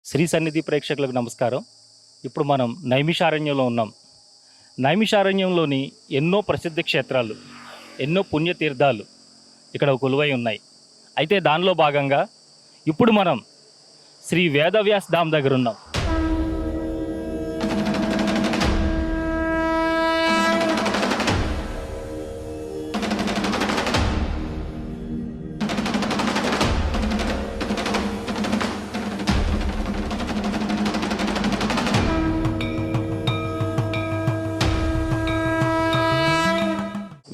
శ్రీ సన్నిధి ప్రేక్షకులకు నమస్కారం. ఇప్పుడు మనం నైమిషారణ్యంలో ఉన్నాం. నైమిషారణ్యంలోని ఎన్నో ప్రసిద్ధ క్షేత్రాలు, ఎన్నో పుణ్యతీర్థాలు ఇక్కడ కొలువై ఉన్నాయి. అయితే దానిలో భాగంగా ఇప్పుడు మనం శ్రీ వేదవ్యాస్ ధామ్ దగ్గర ఉన్నాం.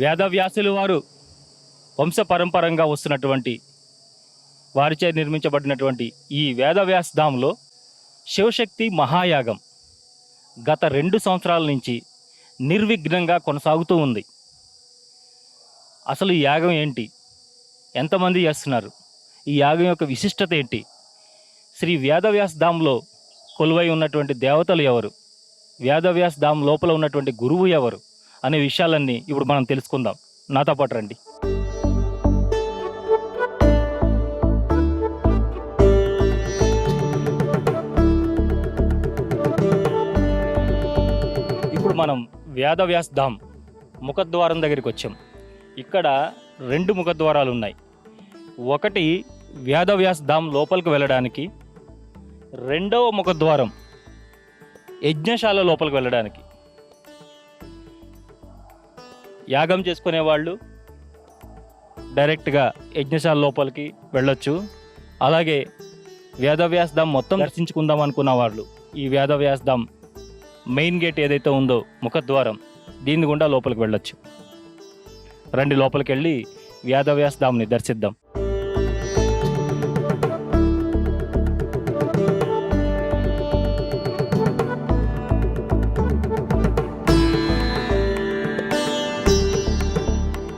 వేదవ్యాసులు వారు వంశపరంపరంగా వస్తున్నటువంటి వారిచే నిర్మించబడినటువంటి ఈ వేదవ్యాస్ ధామ్లో శివశక్తి మహాయాగం గత 2 సంవత్సరాల నుంచి నిర్విఘ్నంగా కొనసాగుతూ ఉంది. అసలు ఈ యాగం ఏంటి, ఎంతమంది చేస్తున్నారు, ఈ యాగం యొక్క విశిష్టత ఏంటి, శ్రీ వేదవ్యాస్ ధామ్లో కొలువై ఉన్నటువంటి దేవతలు ఎవరు, వేదవ్యాస్ ధామ్ లోపల ఉన్నటువంటి గురువు ఎవరు అనే విషయాలన్నీ ఇప్పుడు మనం తెలుసుకుందాం. నాతో పాటు రండి. ఇప్పుడు మనం వేదవ్యాస్ ధామ్ ముఖద్వారం దగ్గరికి వచ్చాం. ఇక్కడ 2 ముఖద్వారాలు ఉన్నాయి. ఒకటి వేదవ్యాస్ ధామ్ లోపలికి వెళ్ళడానికి, రెండవ ముఖద్వారం యజ్ఞశాల లోపలికి వెళ్ళడానికి. యాగం చేసుకునే వాళ్ళు డైరెక్ట్గా యజ్ఞశాల లోపలికి వెళ్ళొచ్చు. అలాగే వేదవ్యాస్ ధామ్ మొత్తం దర్శించుకుందాం అనుకున్న వాళ్ళు ఈ వేదవ్యాస్ ధామ్ మెయిన్ గేట్ ఏదైతే ఉందో ముఖద్వారం, దీని గుండా లోపలికి వెళ్ళొచ్చు. రండి, లోపలికి వెళ్ళి వేదవ్యాస్ ధామ్ని దర్శిద్దాం.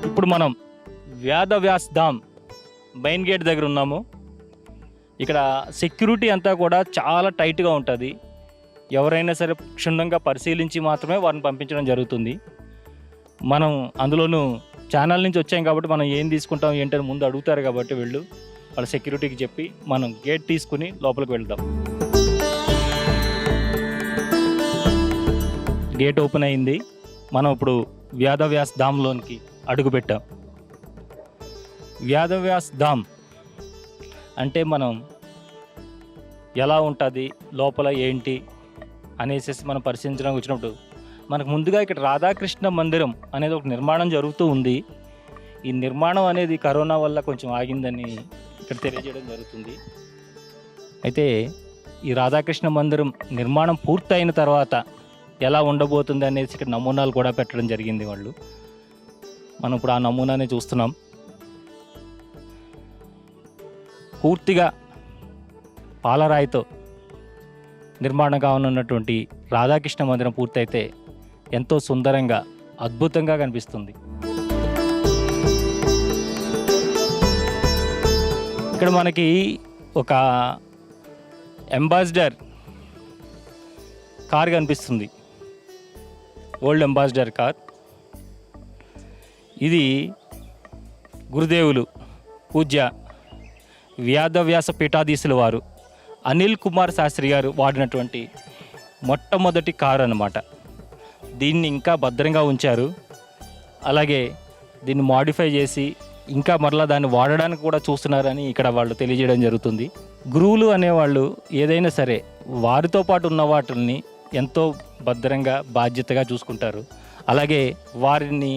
ఇప్పుడు మనం వేదవ్యాస్ ధామ్ మెయిన్ గేట్ దగ్గర ఉన్నాము. ఇక్కడ సెక్యూరిటీ అంతా కూడా చాలా టైట్గా ఉంటుంది. ఎవరైనా సరే క్షుణ్ణంగా పరిశీలించి మాత్రమే వారిని పంపించడం జరుగుతుంది. మనం అందులోనూ ఛానల్ నుంచి వచ్చాం కాబట్టి మనం ఏం తీసుకుంటాం ఏంటని ముందు అడుగుతారు కాబట్టి వాళ్ళ సెక్యూరిటీకి చెప్పి మనం గేట్ తీసుకుని లోపలికి వెళ్దాం. గేట్ ఓపెన్ అయింది. మనం ఇప్పుడు వేదవ్యాస్ ధామ్లోనికి అడుగు పెట్టాం. వేదవ్యాస్ ధామ్ అంటే మనం ఎలా ఉంటుంది, లోపల ఏంటి అనేసి మనం పరిశీలించడానికి వచ్చినప్పుడు మనకు ముందుగా ఇక్కడ రాధాకృష్ణ మందిరం అనేది ఒక నిర్మాణం జరుగుతూ ఉంది. ఈ నిర్మాణం అనేది కరోనా వల్ల కొంచెం ఆగిందని ఇక్కడ తెలియజేయడం జరుగుతుంది. అయితే ఈ రాధాకృష్ణ మందిరం నిర్మాణం పూర్తయిన తర్వాత ఎలా ఉండబోతుంది అనేసి ఇక్కడ నమూనాలు కూడా పెట్టడం జరిగింది వాళ్ళు. మనం ఇప్పుడు ఆ నమూనానే చూస్తున్నాం. పూర్తిగా పాలరాయితో నిర్మాణం కానున్నటువంటి రాధాకృష్ణ మందిరం పూర్తయితే ఎంతో సుందరంగా, అద్భుతంగా కనిపిస్తుంది. ఇక్కడ మనకి ఒక అంబాసిడర్ కార్ కనిపిస్తుంది, ఓల్డ్ అంబాసిడర్ కార్. ఇది గురుదేవులు పూజ్య వేదవ్యాస పీఠాధీశుల వారు అనిల్ కుమార్ శాస్త్రి గారు వాడినటువంటి మొట్టమొదటి కారు అన్నమాట. దీన్ని ఇంకా భద్రంగా ఉంచారు. అలాగే దీన్ని మాడిఫై చేసి ఇంకా మరలా దాన్ని వాడడానికి కూడా చూస్తున్నారని ఇక్కడ వాళ్ళు తెలియజేయడం జరుగుతుంది. గురువులు అనేవాళ్ళు ఏదైనా సరే వారితో పాటు ఉన్న వాటిని ఎంతో భద్రంగా, బాధ్యతగా చూసుకుంటారు. అలాగే వారిని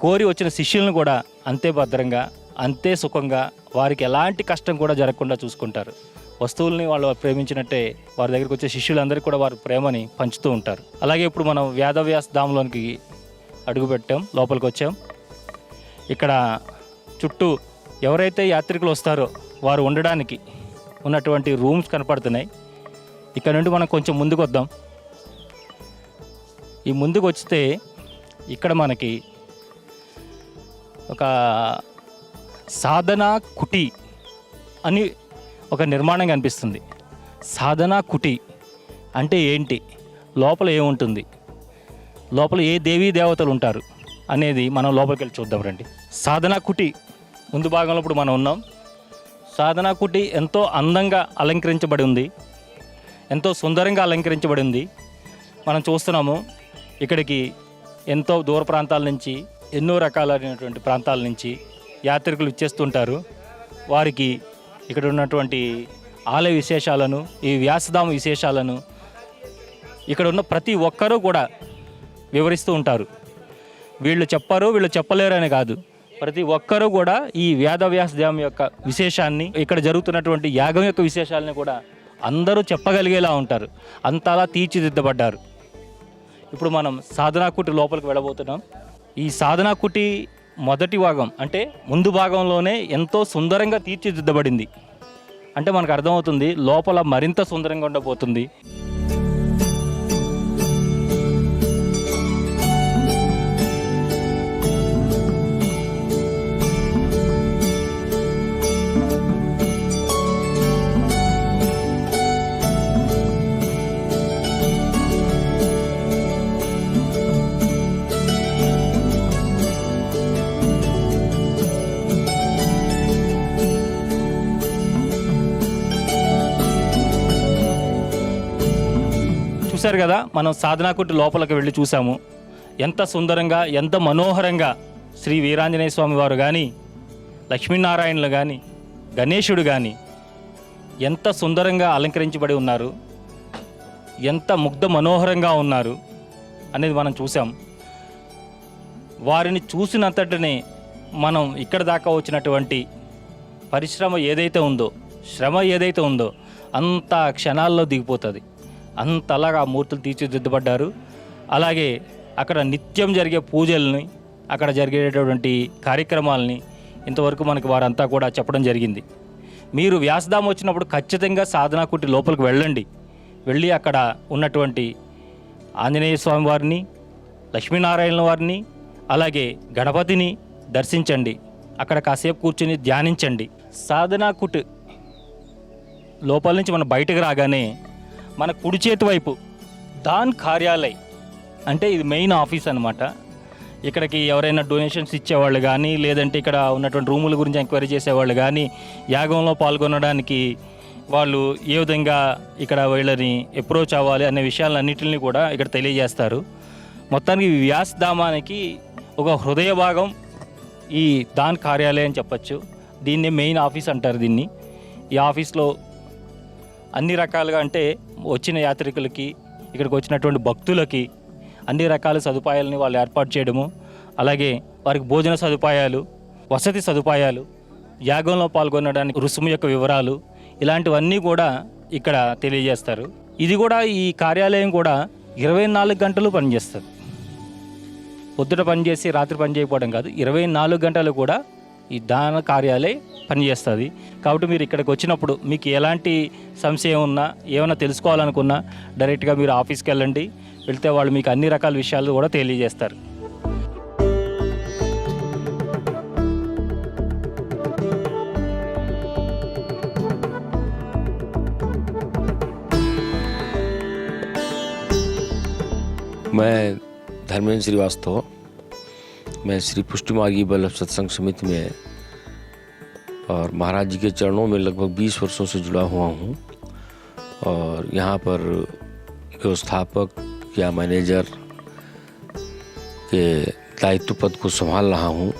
కోరి వచ్చిన శిష్యులను కూడా అంతే భద్రంగా, అంతే సుఖంగా, వారికి ఎలాంటి కష్టం కూడా జరగకుండా చూసుకుంటారు. వస్తువుల్ని వాళ్ళు ప్రేమించినట్టే వారి దగ్గరికి వచ్చే శిష్యులందరికీ కూడా వారి ప్రేమని పంచుతూ ఉంటారు. అలాగే ఇప్పుడు మనం వేదవ్యాస్ ధామ్లోనికి అడుగుపెట్టాం, లోపలికి వచ్చాం. ఇక్కడ చుట్టూ ఎవరైతే యాత్రికులు వస్తారో వారు ఉండడానికి ఉన్నటువంటి రూమ్స్ కనపడుతున్నాయి. ఇక్కడ నుండి మనం కొంచెం ముందుకు వద్దాం. ఈ ముందుకు వస్తే ఇక్కడ మనకి ఒక సాధనా కుటి అని ఒక నిర్మాణం కనిపిస్తుంది. సాధనా కుటి అంటే ఏంటి, లోపల ఏముంటుంది, లోపల ఏ దేవీ దేవతలు ఉంటారు అనేది మనం లోపలికి వెళ్ళి చూద్దాం రండి. సాధనా కుటి ముందు భాగంలో ఇప్పుడు మనం ఉన్నాం. సాధనా కుటి ఎంతో అందంగా అలంకరించబడి ఉంది. ఎంతో సుందరంగా అలంకరించబడింది. మనం చూస్తున్నాము ఇక్కడికి ఎంతో దూర ప్రాంతాల నుంచి, ఎన్నో రకాలైనటువంటి ప్రాంతాల నుంచి యాత్రికులు ఇచ్చేస్తుంటారు. వారికి ఇక్కడ ఉన్నటువంటి ఆలయ విశేషాలను, ఈ వ్యాసధామ విశేషాలను ఇక్కడ ఉన్న ప్రతి ఒక్కరూ కూడా వివరిస్తూ ఉంటారు. వీళ్ళు చెప్పరు, వీళ్ళు చెప్పలేరు అని కాదు, ప్రతి ఒక్కరూ కూడా ఈ వ్యాసధామ యొక్క విశేషాన్ని, ఇక్కడ జరుగుతున్నటువంటి యాగం యొక్క విశేషాలని కూడా అందరూ చెప్పగలిగేలా ఉంటారు. అంతలా తీర్చిదిద్దబడ్డారు. ఇప్పుడు మనం సాధనాకుటి లోపలికి వెళ్ళబోతున్నాం. ఈ సాధనాకుటి మొదటి భాగం అంటే ముందు భాగంలోనే ఎంతో సుందరంగా తీర్చిదిద్దబడింది. అంటే మనకు అర్థమవుతుంది లోపల మరింత సుందరంగా ఉండబోతుంది. చూశారు కదా, మనం సాధనాకుటి లోపలికి వెళ్ళి చూసాము. ఎంత సుందరంగా, ఎంత మనోహరంగా శ్రీ వీరాంజనేయ స్వామి వారు కానీ, లక్ష్మీనారాయణులు కానీ, గణేశుడు కానీ ఎంత సుందరంగా అలంకరించబడి ఉన్నారు, ఎంత ముగ్ధ మనోహరంగా ఉన్నారు అనేది మనం చూసాం. వారిని చూసినంతటనే మనం ఇక్కడ దాకా వచ్చినటువంటి పరిశ్రమ ఏదైతే ఉందో, శ్రమ ఏదైతే ఉందో అంత క్షణాల్లో దిగిపోతుంది. అంతలాగా మూర్తులు తీర్చిదిద్దబడ్డారు. అలాగే అక్కడ నిత్యం జరిగే పూజల్ని, అక్కడ జరిగేటటువంటి కార్యక్రమాలని ఇంతవరకు మనకి వారంతా కూడా చెప్పడం జరిగింది. మీరు వ్యాసధామ వచ్చినప్పుడు ఖచ్చితంగా సాధనాకుటి లోపలికి వెళ్ళండి. వెళ్ళి అక్కడ ఉన్నటువంటి ఆంజనేయ స్వామి వారిని, లక్ష్మీనారాయణ వారిని, అలాగే గణపతిని దర్శించండి. అక్కడ కాసేపు కూర్చుని ధ్యానించండి. సాధనాకుటి లోపల నుంచి మనం బయటకు రాగానే మన కుడి చేతి వైపు దాన్ కార్యాలయ్, అంటే ఇది మెయిన్ ఆఫీస్ అనమాట. ఇక్కడికి ఎవరైనా డొనేషన్స్ ఇచ్చేవాళ్ళు కానీ, లేదంటే ఇక్కడ ఉన్నటువంటి రూముల గురించి ఎంక్వైరీ చేసేవాళ్ళు కానీ, యాగంలో పాల్గొనడానికి వాళ్ళు ఏ విధంగా ఇక్కడ వీళ్ళని అప్రోచ్ అవ్వాలి అనే విషయాలన్నింటినీ కూడా ఇక్కడ తెలియజేస్తారు. మొత్తానికి వ్యాసధామానికి ఒక హృదయ భాగం ఈ దాన్ కార్యాలయం అని చెప్పచ్చు. దీన్ని మెయిన్ ఆఫీస్ అంటారు దీన్ని. ఈ ఆఫీస్లో అన్ని రకాలుగా, అంటే వచ్చిన యాత్రికులకి, ఇక్కడికి వచ్చినటువంటి భక్తులకి అన్ని రకాల సదుపాయాలని వాళ్ళు ఏర్పాటు చేయడము, అలాగే వారికి భోజన సదుపాయాలు, వసతి సదుపాయాలు, యాగంలో పాల్గొనడానికి రుసుము యొక్క వివరాలు, ఇలాంటివన్నీ కూడా ఇక్కడ తెలియజేస్తారు. ఇది కూడా, ఈ కార్యాలయం కూడా 24 గంటలు పనిచేస్తుంది. పొద్దుట పనిచేసి రాత్రి పని చేయకపోవడం కాదు, 24 గంటలు కూడా ఈ దాన కార్యాలయం పనిచేస్తుంది. కాబట్టి మీరు ఇక్కడికి వచ్చినప్పుడు మీకు ఎలాంటి సంశయం ఉన్నా, ఏమైనా తెలుసుకోవాలనుకున్నా డైరెక్ట్గా మీరు ఆఫీస్కి వెళ్ళండి. వెళ్తే వాళ్ళు మీకు అన్ని రకాల విషయాలు కూడా తెలియజేస్తారు. मैं धर्मेंद्र श्रीवास्तव, मैं श्री पुष्टि मार्गी बल्लभ सत्संग समिति में और महाराज जी के चरणों में लगभग 20 वर्षों से जुड़ा हुआ हूँ और यहाँ पर व्यवस्थापक या मैनेजर के दायित्व पद को संभाल रहा हूँ।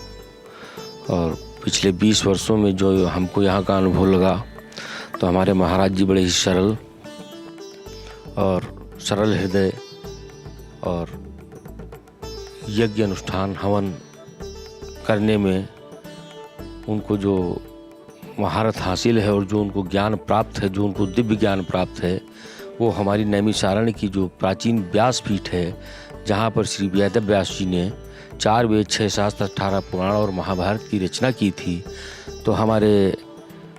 और पिछले 20 वर्षों में जो हमको यहाँ का अनुभव लगा, तो हमारे महाराज जी बड़े ही सरल हृदय और यज्ञ अनुष्ठान हवन करने में उनको जो महारत हासिल है और जो उनको ज्ञान प्राप्त है, जो उनको दिव्य ज्ञान प्राप्त है, वो हमारी नैमिषारण्य की जो प्राचीन व्यासपीठ है, जहाँ पर श्री वेद व्यास जी ने 4 वेद 6 शास्त्र 18 पुराण और महाभारत की रचना की थी। तो हमारे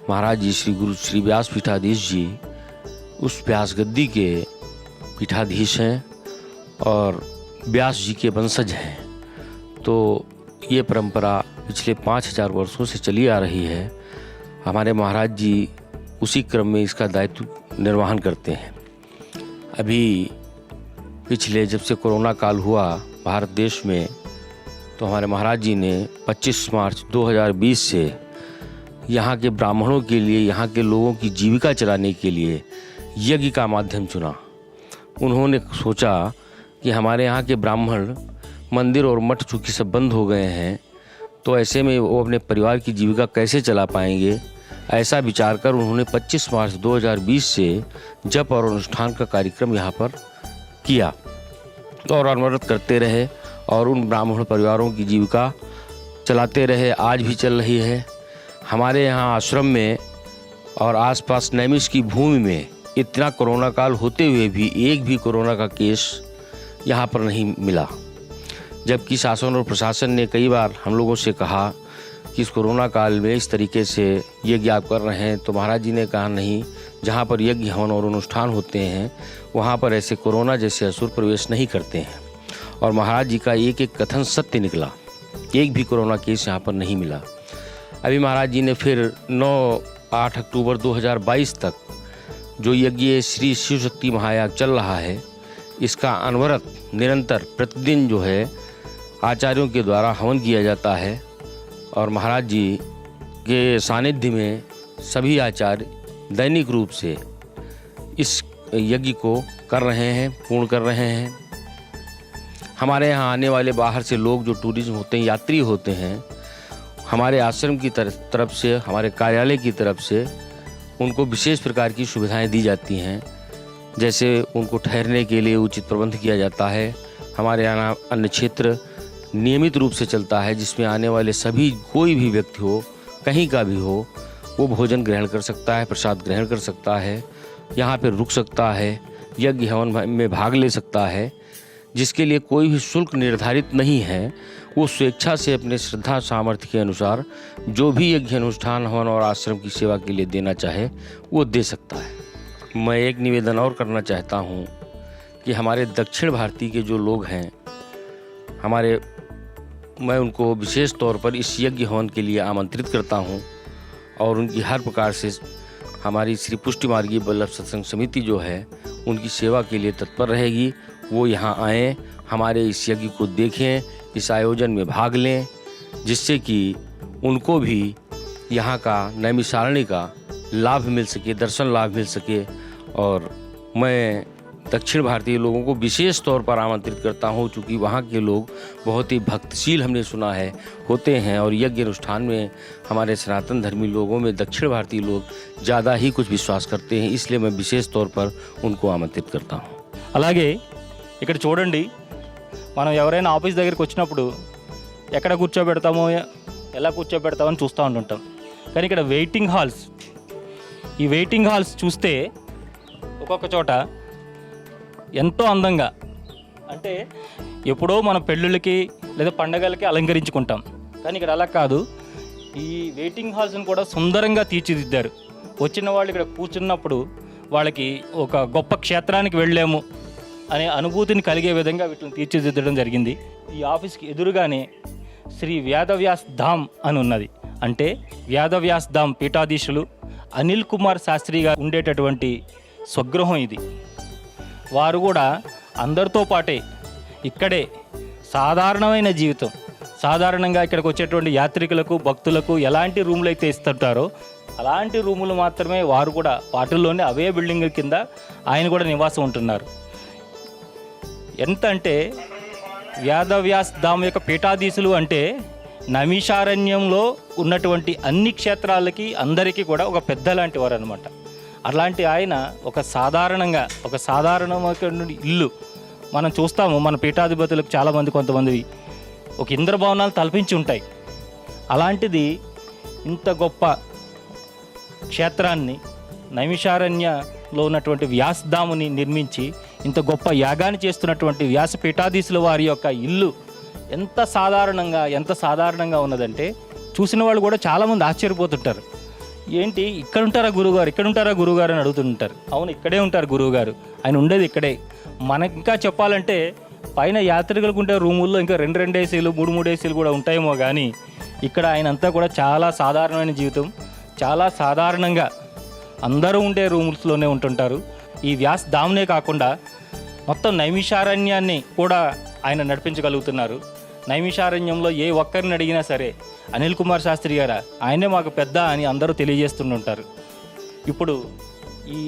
महाराज जी श्री गुरु श्री व्यास पीठाधीश जी उस व्यास गद्दी के पीठाधीश हैं और व्यास जी के वंशज हैं। तो ये परंपरा पिछले 5000 वर्षों से चली आ रही है। हमारे महाराज जी उसी क्रम में इसका दायित्व निर्वहन करते हैं। अभी पिछले जब से कोरोना काल हुआ भारत देश में, तो हमारे महाराज जी ने 25 मार्च 2020 से यहाँ के ब्राह्मणों के लिए, यहाँ के लोगों की जीविका चलाने के लिए यज्ञ का माध्यम चुना। उन्होंने सोचा कि हमारे यहाँ के ब्राह्मण मंदिर और मठ चूँकि सब बंद हो गए हैं, तो ऐसे में वो अपने परिवार की जीविका कैसे चला पाएंगे। ऐसा विचार कर उन्होंने 25 मार्च 2020 से जप और अनुष्ठान का कार्यक्रम यहाँ पर किया और अनवरत करते रहे और उन ब्राह्मण परिवारों की जीविका चलाते रहे। आज भी चल रही है। हमारे यहाँ आश्रम में और आसपास नैमिष की भूमि में इतना कोरोना काल होते हुए भी एक भी कोरोना का केस यहाँ पर नहीं मिला, जबकि शासन और प्रशासन ने कई बार हम लोगों से कहा कि इस कोरोना काल में इस तरीके से यज्ञ आप कर रहे हैं, तो महाराज जी ने कहा नहीं, जहाँ पर यज्ञ हवन और अनुष्ठान होते हैं वहाँ पर ऐसे कोरोना जैसे असुर प्रवेश नहीं करते हैं। और महाराज जी का एक एक कथन सत्य निकला, एक भी कोरोना केस यहाँ पर नहीं मिला। अभी महाराज जी ने फिर 9-8 अक्टूबर 2022 तक जो यज्ञ श्री शिव शक्ति महायाग चल रहा है, इसका अनवरत निरंतर प्रतिदिन जो है आचार्यों के द्वारा हवन किया जाता है और महाराज जी के सानिध्य में सभी आचार्य दैनिक रूप से इस यज्ञ को कर रहे हैं, पूर्ण कर रहे हैं। हमारे यहाँ आने वाले बाहर से लोग जो टूरिज्म होते हैं, यात्री होते हैं, हमारे आश्रम की तरफ से, हमारे कार्यालय की तरफ से उनको विशेष प्रकार की सुविधाएं दी जाती हैं। जैसे उनको ठहरने के लिए उचित प्रबंध किया जाता है। हमारे यहाँ अन्य क्षेत्र नियमित रूप से चलता है, जिसमें आने वाले सभी कोई भी व्यक्ति हो, कहीं का भी हो, वो भोजन ग्रहण कर सकता है, प्रसाद ग्रहण कर सकता है, यहाँ पर रुक सकता है, यज्ञ हवन में भाग ले सकता है, जिसके लिए कोई भी शुल्क निर्धारित नहीं है। वो स्वेच्छा से अपने श्रद्धा सामर्थ्य के अनुसार जो भी यज्ञ अनुष्ठान हवन और आश्रम की सेवा के लिए देना चाहे वो दे सकता है। मैं एक निवेदन और करना चाहता हूँ कि हमारे दक्षिण भारतीय के जो लोग हैं, मैं उनको विशेष तौर पर इस यज्ञ हवन के लिए आमंत्रित करता हूँ और उनकी हर प्रकार से हमारी श्री पुष्टि मार्गी बल्लभ सत्संग समिति जो है उनकी सेवा के लिए तत्पर रहेगी। वो यहाँ आएँ, हमारे इस यज्ञ को देखें, इस आयोजन में भाग लें, जिससे कि उनको भी यहाँ का नैमिषारण्य का लाभ मिल सके, दर्शन लाभ मिल सके। और मैं दक्षिण भारतीय लोगों को विशेष तौर पर आमंत्रित करता हूँ, चूँकि वहाँ के लोग बहुत ही भक्तशील, हमने सुना है, होते हैं और यज्ञ अनुष्ठान में हमारे सनातन धर्मी लोगों में दक्षिण भारतीय लोग ज़्यादा ही कुछ विश्वास करते हैं। इसलिए मैं विशेष तौर पर उनको आमंत्रित करता हूँ। అలాగే ఇక్కడ చూడండి, మనం ఎవరైనా ఆఫీస్ దగ్గరికి వచ్చినప్పుడు ఎక్కడ కూర్చోబెడతామో, ఎలా కూర్చోబెడతామో అని చూస్తూ ఉంటుంటాం. కానీ ఇక్కడ ఈ వెయిటింగ్ హాల్స్ చూస్తే ఒక్కొక్క చోట ఎంతో అందంగా, అంటే ఎప్పుడో మన పెళ్ళిళ్ళకి లేదా పండగలకి అలంకరించుకుంటాం, కానీ ఇక్కడ అలా కాదు. ఈ వెయిటింగ్ హాల్స్ని కూడా సుందరంగా తీర్చిదిద్దారు. వచ్చిన వాళ్ళు ఇక్కడ కూర్చున్నప్పుడు వాళ్ళకి ఒక గొప్ప క్షేత్రానికి వెళ్ళాము అనే అనుభూతిని కలిగే విధంగా వీటిని తీర్చిదిద్దడం జరిగింది. ఈ ఆఫీస్కి ఎదురుగానే శ్రీ వేదవ్యాస్ ధామ్ అని ఉన్నది. అంటే వేదవ్యాస్ ధామ్ పీఠాధీశులు అనిల్ కుమార్ శాస్త్రి గారు ఉండేటటువంటి స్వగృహం ఇది. వారు కూడా అందరితో పాటే ఇక్కడే సాధారణమైన జీవితం, సాధారణంగా ఇక్కడికి వచ్చేటువంటి యాత్రికులకు, భక్తులకు ఎలాంటి రూములు అయితే ఇస్తుంటారో అలాంటి రూములు మాత్రమే వారు కూడా వాటిల్లోనే అవే బిల్డింగుల కింద ఆయన కూడా నివాసం ఉంటున్నారు. ఎంత అంటే వేదవ్యాస్ ధామ్ యొక్క పీఠాధీశులు అంటే నైమిషారణ్యంలో ఉన్నటువంటి అన్ని క్షేత్రాలకి అందరికీ కూడా ఒక పెద్ద లాంటి వారు అనమాట. అలాంటి ఆయన ఒక సాధారణమైన ఇల్లు మనం చూస్తాము. మన పీఠాధిపతులకు చాలామంది, కొంతమంది ఒక ఇంద్రభవనాలు తలపించి ఉంటాయి. అలాంటిది ఇంత గొప్ప క్షేత్రాన్ని, నైమిషారణ్యలో ఉన్నటువంటి వ్యాసధాముని నిర్మించి ఇంత గొప్ప యాగాన్ని చేస్తున్నటువంటి వ్యాస పీఠాధీశుల వారి యొక్క ఇల్లు ఎంత సాధారణంగా ఉన్నదంటే చూసిన వాళ్ళు కూడా చాలామంది ఆశ్చర్యపోతుంటారు. ఏంటి ఇక్కడ ఉంటారా గురువుగారు అని అడుగుతుంటారు. అవును, ఇక్కడే ఉంటారు గురువుగారు, ఆయన ఉండేది ఇక్కడే. మనకి ఇంకా చెప్పాలంటే పైన యాత్రికులకు ఉంటే రూముల్లో ఇంకా 2 ఏసీలు 3 ఏసీలు కూడా ఉంటాయేమో, కానీ ఇక్కడ ఆయన అంతా కూడా చాలా సాధారణమైన జీవితం, చాలా సాధారణంగా అందరూ ఉండే రూమ్స్లోనే ఉంటుంటారు. ఈ వ్యాస్ ధామ్నే కాకుండా మొత్తం నైమిషారణ్యాన్ని కూడా ఆయన నడిపించగలుగుతున్నారు. నైమిషారణ్యంలో ఏ ఒక్కరిని అడిగినా సరే అనిల్ కుమార్ శాస్త్రి గారు ఆయనే మాకు పెద్ద అని అందరూ తెలియజేస్తుంటారు. ఇప్పుడు ఈ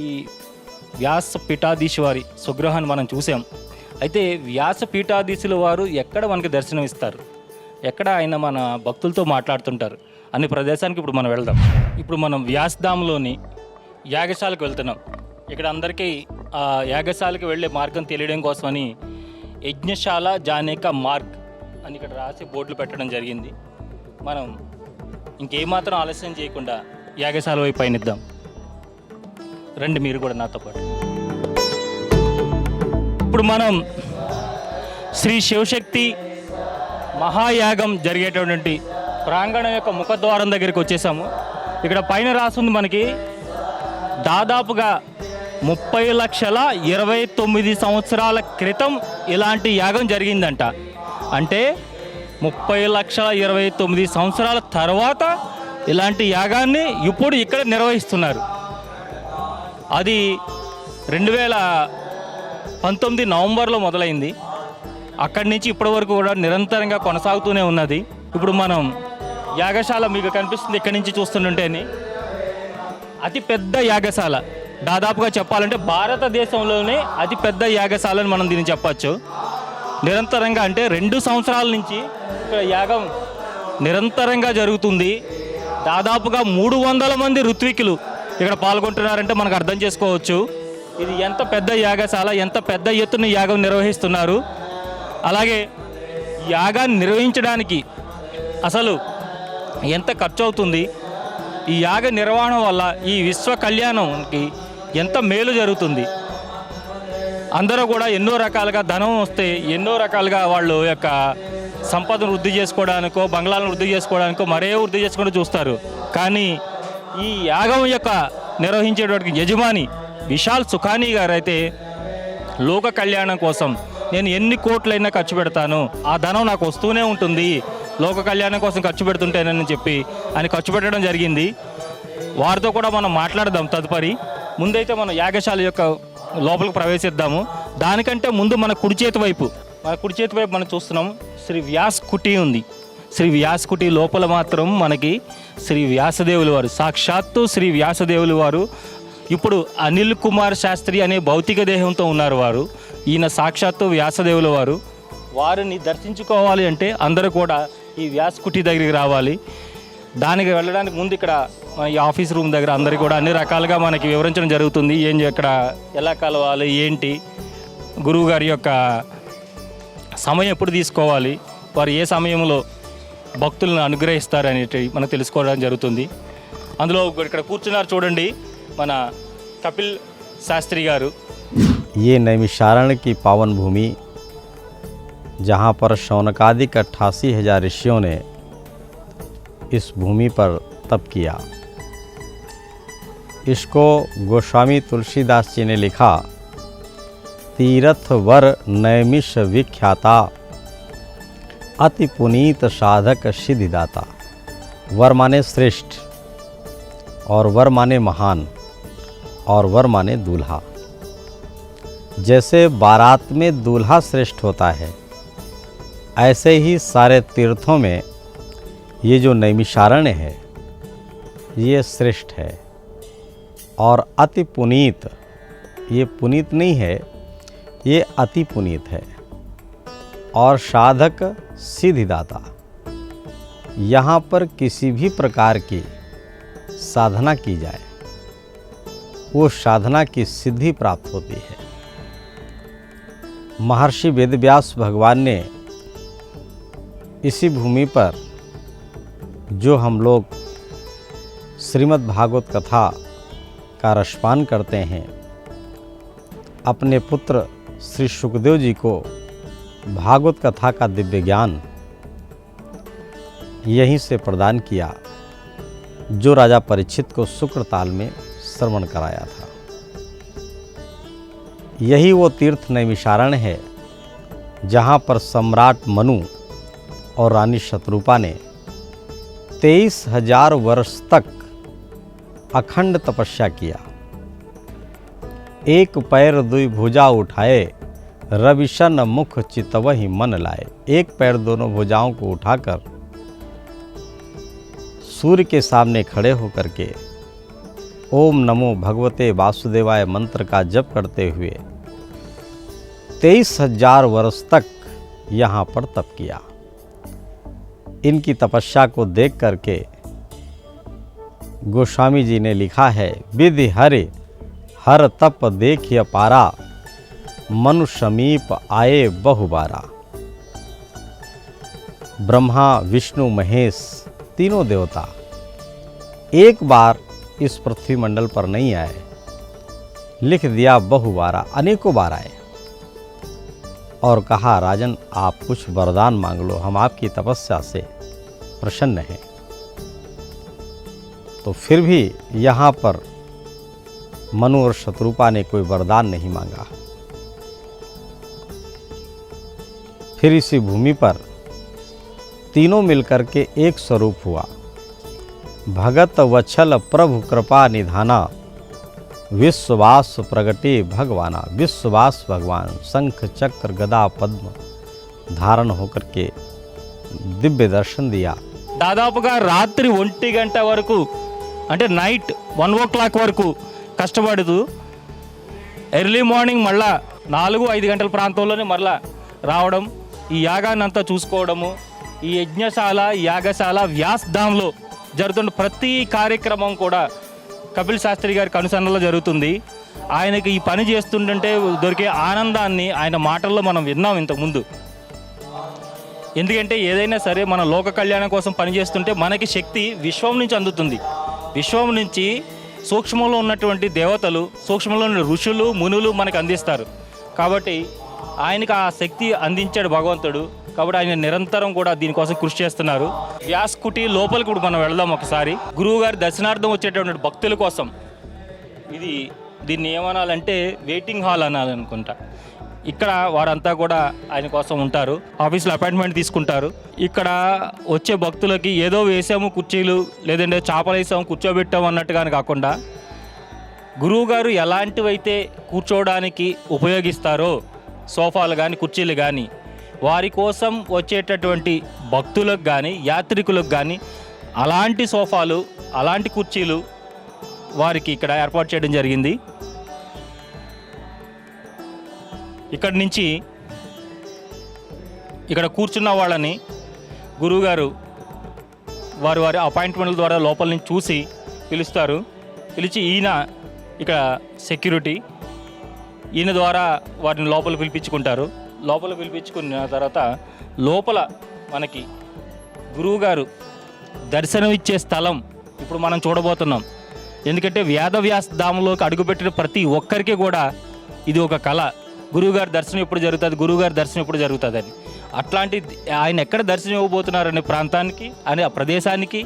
వ్యాస పీఠాధీశు వారి స్వగృహాన్ని మనం చూసాం. అయితే వ్యాస పీఠాధీశుల వారు ఎక్కడ మనకి దర్శనం ఇస్తారు, ఎక్కడ ఆయన మన భక్తులతో మాట్లాడుతుంటారు అనే ప్రదేశానికి ఇప్పుడు మనం వెళ్దాం. ఇప్పుడు మనం వ్యాసధాంలోని యాగశాలకు వెళ్తున్నాం. ఇక్కడ అందరికీ ఆ యాగశాలకు వెళ్ళే మార్గం తెలియడం కోసమని యజ్ఞశాల జానేక మార్గ్ అని ఇక్కడ రాసి బోర్డులు పెట్టడం జరిగింది. మనం ఇంకేమాత్రం ఆలస్యం చేయకుండా యాగశాల వైపు పయనిద్దాం. రండి మీరు కూడా నాతో పాటు. ఇప్పుడు మనం శ్రీ శివశక్తి మహాయాగం జరిగేటటువంటి ప్రాంగణం యొక్క ముఖద్వారం దగ్గరికి వచ్చేసాము. ఇక్కడ పైన రాస్తుంది మనకి దాదాపుగా 30,29,000 సంవత్సరాల క్రితం ఇలాంటి యాగం జరిగిందంట. అంటే 30,29,000 సంవత్సరాల తర్వాత ఇలాంటి యాగాన్ని ఇప్పుడు ఇక్కడ నిర్వహిస్తున్నారు. అది 2019 నవంబర్లో మొదలైంది. అక్కడి నుంచి ఇప్పటి వరకు కూడా నిరంతరంగా కొనసాగుతూనే ఉన్నది. ఇప్పుడు మనం యాగశాల మీకు కనిపిస్తుంది ఇక్కడి నుంచి చూస్తుంటేనే అతి పెద్ద యాగశాల. దాదాపుగా చెప్పాలంటే భారతదేశంలోనే అతి పెద్ద యాగశాల అని మనం దీన్ని చెప్పచ్చు. నిరంతరంగా అంటే 2 సంవత్సరాల నుంచి ఇక్కడ యాగం నిరంతరంగా జరుగుతుంది. దాదాపుగా 300 మంది ఋత్వికులు ఇక్కడ పాల్గొంటున్నారంటే మనకు అర్థం చేసుకోవచ్చు ఇది ఎంత పెద్ద యాగశాల, ఎంత పెద్ద ఎత్తున యాగం నిర్వహిస్తున్నారు. అలాగే యాగాన్ని నిర్వహించడానికి అసలు ఎంత ఖర్చు అవుతుంది, ఈ యాగ నిర్వహణ వల్ల ఈ విశ్వ కళ్యాణంకి ఎంత మేలు జరుగుతుంది. అందరూ కూడా ఎన్నో రకాలుగా ధనం వస్తే ఎన్నో రకాలుగా వాళ్ళు యొక్క సంపదను వృద్ధి చేసుకోవడానికో, బంగ్లాలను వృద్ధి చేసుకోవడానికో, మరే వృద్ధి చేసుకోవడం చూస్తారు. కానీ ఈ యాగం యొక్క నిర్వహించేటువంటి యజమాని విశాల్ సుఖానీ గారు అయితే లోక కళ్యాణం కోసం నేను ఎన్ని కోట్లైనా ఖర్చు పెడతాను, ఆ ధనం నాకు వస్తూనే ఉంటుంది, లోక కళ్యాణం కోసం ఖర్చు పెడుతుంటేనని చెప్పి ఆయన ఖర్చు పెట్టడం జరిగింది. వారితో కూడా మనం మాట్లాడదాం తదుపరి. ముందైతే మనం యాగశాల యొక్క లోపలికి ప్రవేశిద్దాము. దానికంటే ముందు మన కుడి చేతి వైపు మనం చూస్తున్నాం శ్రీ వ్యాస్ కుటీ ఉంది. శ్రీ వ్యాస్ కుటీ లోపల మాత్రం మనకి శ్రీ వ్యాసదేవులు వారు, సాక్షాత్తు శ్రీ వ్యాసదేవులు వారు ఇప్పుడు అనిల్ కుమార్ శాస్త్రి అనే భౌతిక దేహంతో ఉన్నారు. వారు ఈయన సాక్షాత్తు వ్యాసదేవుల వారు. వారిని దర్శించుకోవాలి అంటే అందరూ కూడా ఈ వ్యాస్ కుటీ దగ్గరికి రావాలి. దానికి వెళ్ళడానికి ముందు ఇక్కడ మన ఈ ఆఫీస్ రూమ్ దగ్గర అందరికీ కూడా అన్ని రకాలుగా మనకి వివరించడం జరుగుతుంది. ఇక్కడ ఎలా కలవాలి, ఏంటి, గురువు గారి యొక్క సమయం ఎప్పుడు తీసుకోవాలి, వారు ఏ సమయంలో భక్తులను అనుగ్రహిస్తారు అనేటి మనం తెలుసుకోవడం జరుగుతుంది. అందులో ఇక్కడ కూర్చున్నారు చూడండి మన కపిల్ శాస్త్రి గారు. ये नैमिषारण्य की पावन भूमि जहाँ पर शौनकादिक 88,000 ऋषियों ने इस भूमि पर तप किया। इसको गोस्वामी तुलसीदास जी ने लिखा, तीर्थ वर नैमिष विख्याता अति पुनीत साधक सिद्धिदाता। वर माने श्रेष्ठ और वर माने महान और वर माने दूल्हा। जैसे बारात में दूल्हा श्रेष्ठ होता है, ऐसे ही सारे तीर्थों में ये जो नैमिषारण्य है ये श्रेष्ठ है और अति पुनीत। ये पुनीत नहीं है, ये अति पुनीत है। और साधक सिद्धिदाता, यहाँ पर किसी भी प्रकार की साधना की जाए वो साधना की सिद्धि प्राप्त होती है। महर्षि वेदव्यास भगवान ने इसी भूमि पर जो हम लोग श्रीमद् भागवत कथा का रसपान करते हैं, अपने पुत्र श्री सुखदेव जी को भागवत कथा का दिव्य ज्ञान यहीं से प्रदान किया, जो राजा परीक्षित को शुक्रताल में श्रवण कराया था। यही वो तीर्थ नैमिषारण्य है जहाँ पर सम्राट मनु और रानी शत्रुपा ने 23,000 वर्ष तक अखंड तपस्या किया। एक पैर दुई भुजा उठाए, रविशन मुख चितवहि मन लाए। एक पैर दोनों भुजाओं को उठाकर सूर्य के सामने खड़े होकर के ओम नमो भगवते वासुदेवाय मंत्र का जप करते हुए 23,000 वर्ष तक यहाँ पर तप किया। इनकी तपस्या को देख करके गोस्वामी जी ने लिखा है, विधि हरे हर तप देखिय पारा, मनु समीप आए बहुबारा। ब्रह्मा विष्णु महेश तीनों देवता एक बार इस पृथ्वी मंडल पर नहीं आए, लिख दिया बहुबारा, अनेकों बार आए और कहा, राजन आप कुछ वरदान मांग लो, हम आपकी तपस्या से प्रसन्न हैं। तो फिर भी यहाँ पर मनु और शत्रुपा ने कोई वरदान नहीं मांगा। फिर इसी भूमि पर तीनों मिलकर के एक स्वरूप हुआ। भगत वत्सल प्रभु कृपा निधाना, विश्ववास प्रगटे भगवाना। विश्ववास भगवान शंख चक्र गदा पद्म धारण होकर के दिव्य दर्शन दिया। దాదాపుగా రాత్రి 1 గంట వరకు అంటే నైట్ 1 o'clock వరకు కష్టపడుతూ ఎర్లీ మార్నింగ్ మళ్ళా 4-5 గంటల ప్రాంతంలోనే మళ్ళా రావడం, ఈ యాగాన్ని అంతా చూసుకోవడము, ఈ యజ్ఞశాల యాగశాల వ్యాసధాంలో జరుగుతున్న ప్రతి కార్యక్రమం కూడా కపిల్ శాస్త్రి గారి కనుసన్నలో జరుగుతుంది. ఆయనకి ఈ పని చేస్తుంటే దొరికే ఆనందాన్ని ఆయన మాటల్లో మనం విన్నాం ఇంతకుముందు. ఎందుకంటే ఏదైనా సరే మన లోక కళ్యాణం కోసం పనిచేస్తుంటే మనకి శక్తి విశ్వం నుంచి అందుతుంది. విశ్వం నుంచి సూక్ష్మంలో ఉన్నటువంటి దేవతలు, సూక్ష్మంలో ఉన్న ఋషులు మునులు మనకు అందిస్తారు. కాబట్టి ఆయనకు ఆ శక్తి అందించాడు భగవంతుడు. కాబట్టి ఆయన నిరంతరం కూడా దీనికోసం కృషి చేస్తున్నారు. వ్యాసకుటి లోపలికి కూడా మనం వెళ్దాం ఒకసారి. గురువు గారి దర్శనార్థం వచ్చేటటువంటి భక్తుల కోసం దీన్ని ఏమనాలంటే వెయిటింగ్ హాల్ అనాలనుకుంటా. ఇక్కడ వారంతా కూడా ఆయన కోసం ఉంటారు. ఆఫీస్లో అపాయింట్మెంట్ తీసుకుంటారు. ఇక్కడ వచ్చే భక్తులకి ఏదో వేసాము కుర్చీలు, లేదంటే చాపలు వేసాము కూర్చోబెట్టాము అన్నట్టుగానే కాకుండా గురువుగారు ఎలాంటివైతే కూర్చోవడానికి ఉపయోగిస్తారో సోఫాలు కానీ కుర్చీలు కానీ, వారి కోసం వచ్చేటటువంటి భక్తులకు కానీ యాత్రికులకు కానీ అలాంటి సోఫాలు అలాంటి కుర్చీలు వారికి ఇక్కడ ఏర్పాటు చేయడం జరిగింది. ఇక్కడి నుంచి ఇక్కడ కూర్చున్న వాళ్ళని గురువుగారు వారి అపాయింట్మెంట్ల ద్వారా లోపల నుంచి చూసి పిలుస్తారు. పిలిచి ఈయన ఇక్కడ సెక్యూరిటీ, ఈయన ద్వారా వారిని లోపల పిలిపించుకుంటారు. లోపల పిలిపించుకున్న తర్వాత లోపల మనకి గురువుగారు దర్శనం ఇచ్చే స్థలం ఇప్పుడు మనం చూడబోతున్నాం. ఎందుకంటే వేదవ్యాస ధామంలోకి అడుగుపెట్టిన ప్రతి ఒక్కరికి కూడా ఇది ఒక కళ. గురువుగారి దర్శనం ఎప్పుడు జరుగుతుంది, గురువుగారి దర్శనం ఎప్పుడు జరుగుతుంది అని. అట్లాంటి ఆయన ఎక్కడ దర్శనం ఇవ్వబోతున్నారనే ప్రాంతానికి, అనే ఆ ప్రదేశానికి,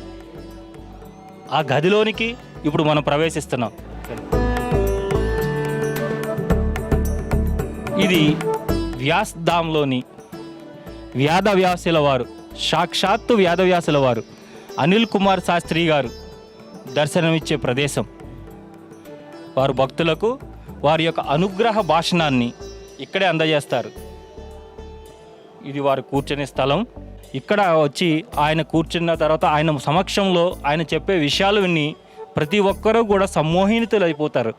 ఆ గదిలోనికి ఇప్పుడు మనం ప్రవేశిస్తున్నాం. ఇది వ్యాసధాంలోని వేదవ్యాసుల వారు, సాక్షాత్తు వేదవ్యాసుల వారు అనిల్ కుమార్ శాస్త్రి గారు దర్శనమిచ్చే ప్రదేశం. వారు భక్తులకు వారి యొక్క అనుగ్రహ భాషణాన్ని ఇక్కడే అందజేస్తారు. ఇది వారు కూర్చునే స్థలం. ఇక్కడ వచ్చి ఆయన కూర్చున్న తర్వాత ఆయన సమక్షంలో ఆయన చెప్పే విషయాలు విని ప్రతి ఒక్కరూ కూడా సమ్మోహితులైపోతారు.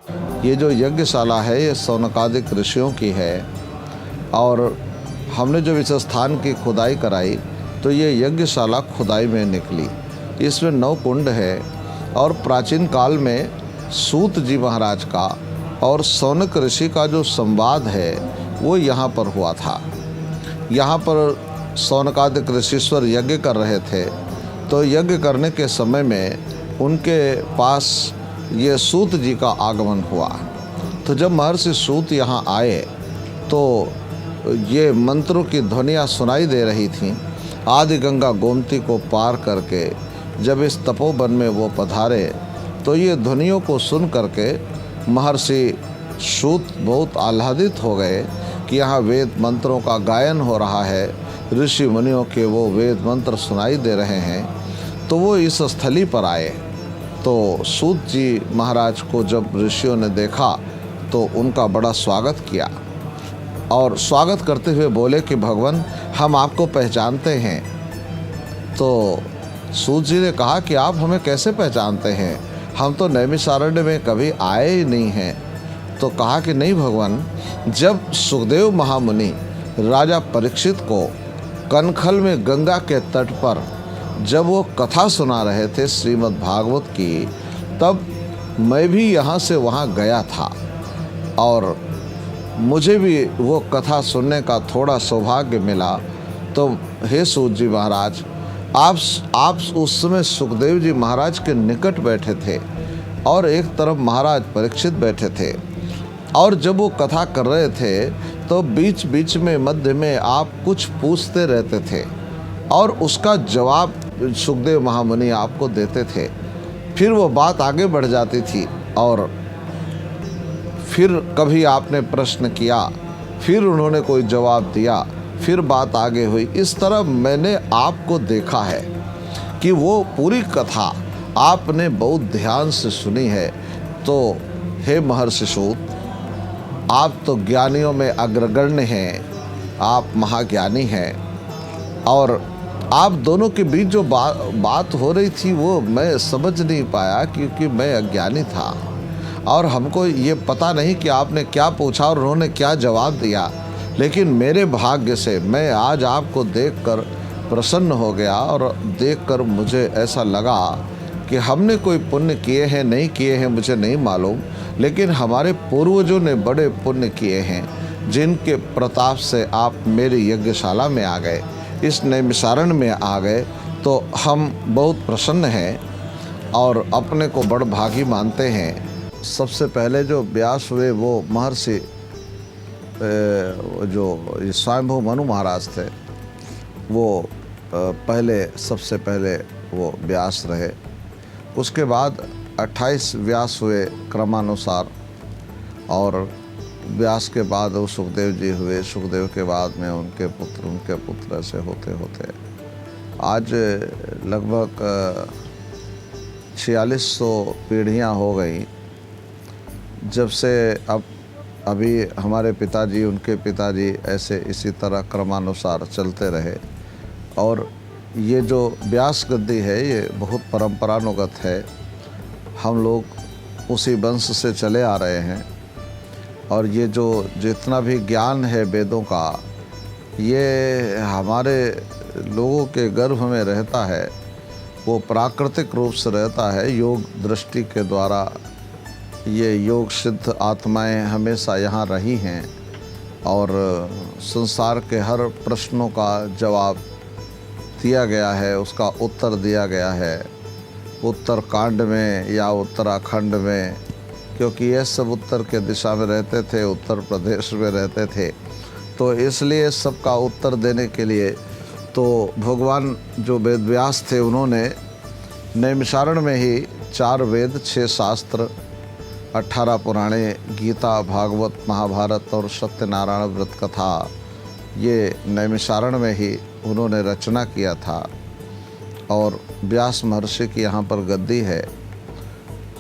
ये जो यज्ञशाला है ये सौनकादिक ऋषियों की है और हमने जब इस स्थान की खुदाई कराई तो ये यज्ञशाला खुदाई में निकली। इसमें 9 कुंड है और प्राचीन काल में सूत जी महाराज का और सौनक ऋषि का जो संवाद है वो यहाँ पर हुआ था। यहाँ पर सौनकादिक ऋषीश्वर यज्ञ कर रहे थे, तो यज्ञ करने के समय में उनके पास ये सूत जी का आगमन हुआ। तो जब महर्षि सूत यहाँ आए तो ये मंत्रों की ध्वनियाँ सुनाई दे रही थीं। आदि गंगा गोमती को पार करके जब इस तपोवन में वो पधारे तो ये ध्वनियों को सुन करके महर्षि सूत बहुत आह्लादित हो गए कि यहाँ वेद मंत्रों का गायन हो रहा है, ऋषि मुनियों के वो वेद मंत्र सुनाई दे रहे हैं। तो वो इस स्थली पर आए। तो सूत जी महाराज को जब ऋषियों ने देखा तो उनका बड़ा स्वागत किया और स्वागत करते हुए बोले कि भगवान हम आपको पहचानते हैं। तो सूत जी ने कहा कि आप हमें कैसे पहचानते हैं, हम तो नैमिषारण्य में कभी आए ही नहीं हैं। तो कहा कि नहीं भगवान, जब सुखदेव महामुनि राजा परीक्षित को कनखल में गंगा के तट पर जब वो कथा सुना रहे थे श्रीमद् भागवत की, तब मैं भी यहाँ से वहाँ गया था और मुझे भी वो कथा सुनने का थोड़ा सौभाग्य मिला। तो हे सूत जी महाराज, आप उस समय सुखदेव जी महाराज के निकट बैठे थे और एक तरफ महाराज परीक्षित बैठे थे, और जब वो कथा कर रहे थे तो बीच बीच में मध्य में आप कुछ पूछते रहते थे और उसका जवाब सुखदेव महामुनि आपको देते थे। फिर वो बात आगे बढ़ जाती थी और फिर कभी आपने प्रश्न किया, फिर उन्होंने कोई जवाब दिया, फिर बात आगे हुई। इस तरह मैंने आपको देखा है कि वो पूरी कथा आपने बहुत ध्यान से सुनी है। तो हे महर्षि सूत, आप तो ज्ञानियों में अग्रगण्य हैं, आप महाज्ञानी हैं, और आप दोनों के बीच जो बात हो रही थी वो मैं समझ नहीं पाया क्योंकि मैं अज्ञानी था और हमको ये पता नहीं कि आपने क्या पूछा और उन्होंने क्या जवाब दिया। लेकिन मेरे भाग्य से मैं आज आपको देखकर प्रसन्न हो गया और देखकर मुझे ऐसा लगा कि हमने कोई पुण्य किए हैं नहीं किए हैं मुझे नहीं मालूम, लेकिन हमारे पूर्वजों ने बड़े पुण्य किए हैं जिनके प्रताप से आप मेरी यज्ञशाला में आ गए, इस नैमिषारण्य में आ गए। तो हम बहुत प्रसन्न हैं और अपने को बड़ भागी मानते हैं। सबसे पहले जो व्यास हुए वो महर्षि जो स्वयंभू मनु महाराज थे, वो पहले सबसे पहले वो व्यास रहे। उसके बाद 28 व्यास हुए क्रमानुसार, और व्यास के बाद वो सुखदेव जी हुए, सुखदेव के बाद में उनके पुत्र ऐसे होते होते आज लगभग 4600 पीढ़ियाँ हो गई जब से अभी हमारे पिताजी, उनके पिताजी ऐसे इसी तरह क्रमानुसार चलते रहे। और ये जो व्यास गद्दी है ये बहुत परंपरानुगत है, हम लोग उसी वंश से चले आ रहे हैं। और ये जो जितना भी ज्ञान है वेदों का, ये हमारे लोगों के गर्भ में रहता है, वो प्राकृतिक रूप से रहता है। योग दृष्टि के द्वारा ये योग सिद्ध आत्माएं हमेशा यहाँ रही हैं और संसार के हर प्रश्नों का जवाब दिया गया है, उसका उत्तर दिया गया है उत्तरकांड में या उत्तराखंड में, क्योंकि ये सब उत्तर के दिशा में रहते थे, उत्तर प्रदेश में रहते थे। तो इसलिए सबका उत्तर देने के लिए तो भगवान जो वेद व्यास थे उन्होंने नैमिषारण्य में ही 4 वेद, 6 शास्त्र, 18 पुराणे, गीता, भागवत, महाभारत और सत्यनारायण व्रत कथा, ये नैमिषारण्य में ही उन्होंने रचना किया था। और व्यास महर्षि की यहाँ पर गद्दी है।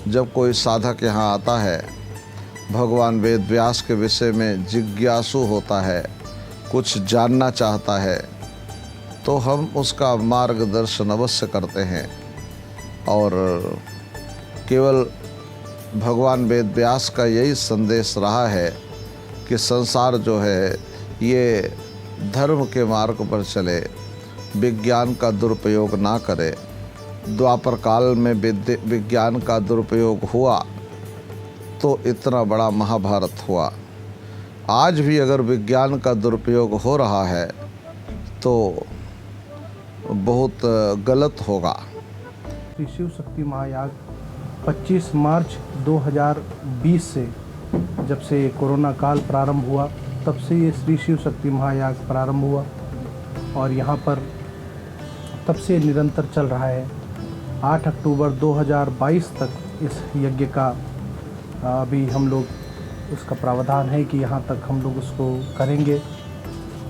जब कोई साधक यहाँ आता है, भगवान वेद व्यास के विषय में जिज्ञासु होता है, कुछ जानना चाहता है, तो हम उसका मार्गदर्शन अवश्य करते हैं। और केवल भगवान वेद व्यास का यही संदेश रहा है कि संसार जो है ये धर्म के मार्ग पर चले, विज्ञान का दुरुपयोग ना करे। द्वापर काल में विज्ञान का दुरुपयोग हुआ तो इतना बड़ा महाभारत हुआ। आज भी अगर विज्ञान का दुरुपयोग हो रहा है तो बहुत गलत होगा। श्री शिव शक्ति महायाग 25 मार्च 2020 से, जब से कोरोना काल प्रारंभ हुआ तब से ये श्री शिव शक्ति महायाग प्रारंभ हुआ और यहाँ पर तब से निरंतर चल रहा है। 8 अक्टूबर 2022 तक इस यज्ञ का अभी हम लोग उसका प्रावधान है कि यहाँ तक हम लोग उसको करेंगे।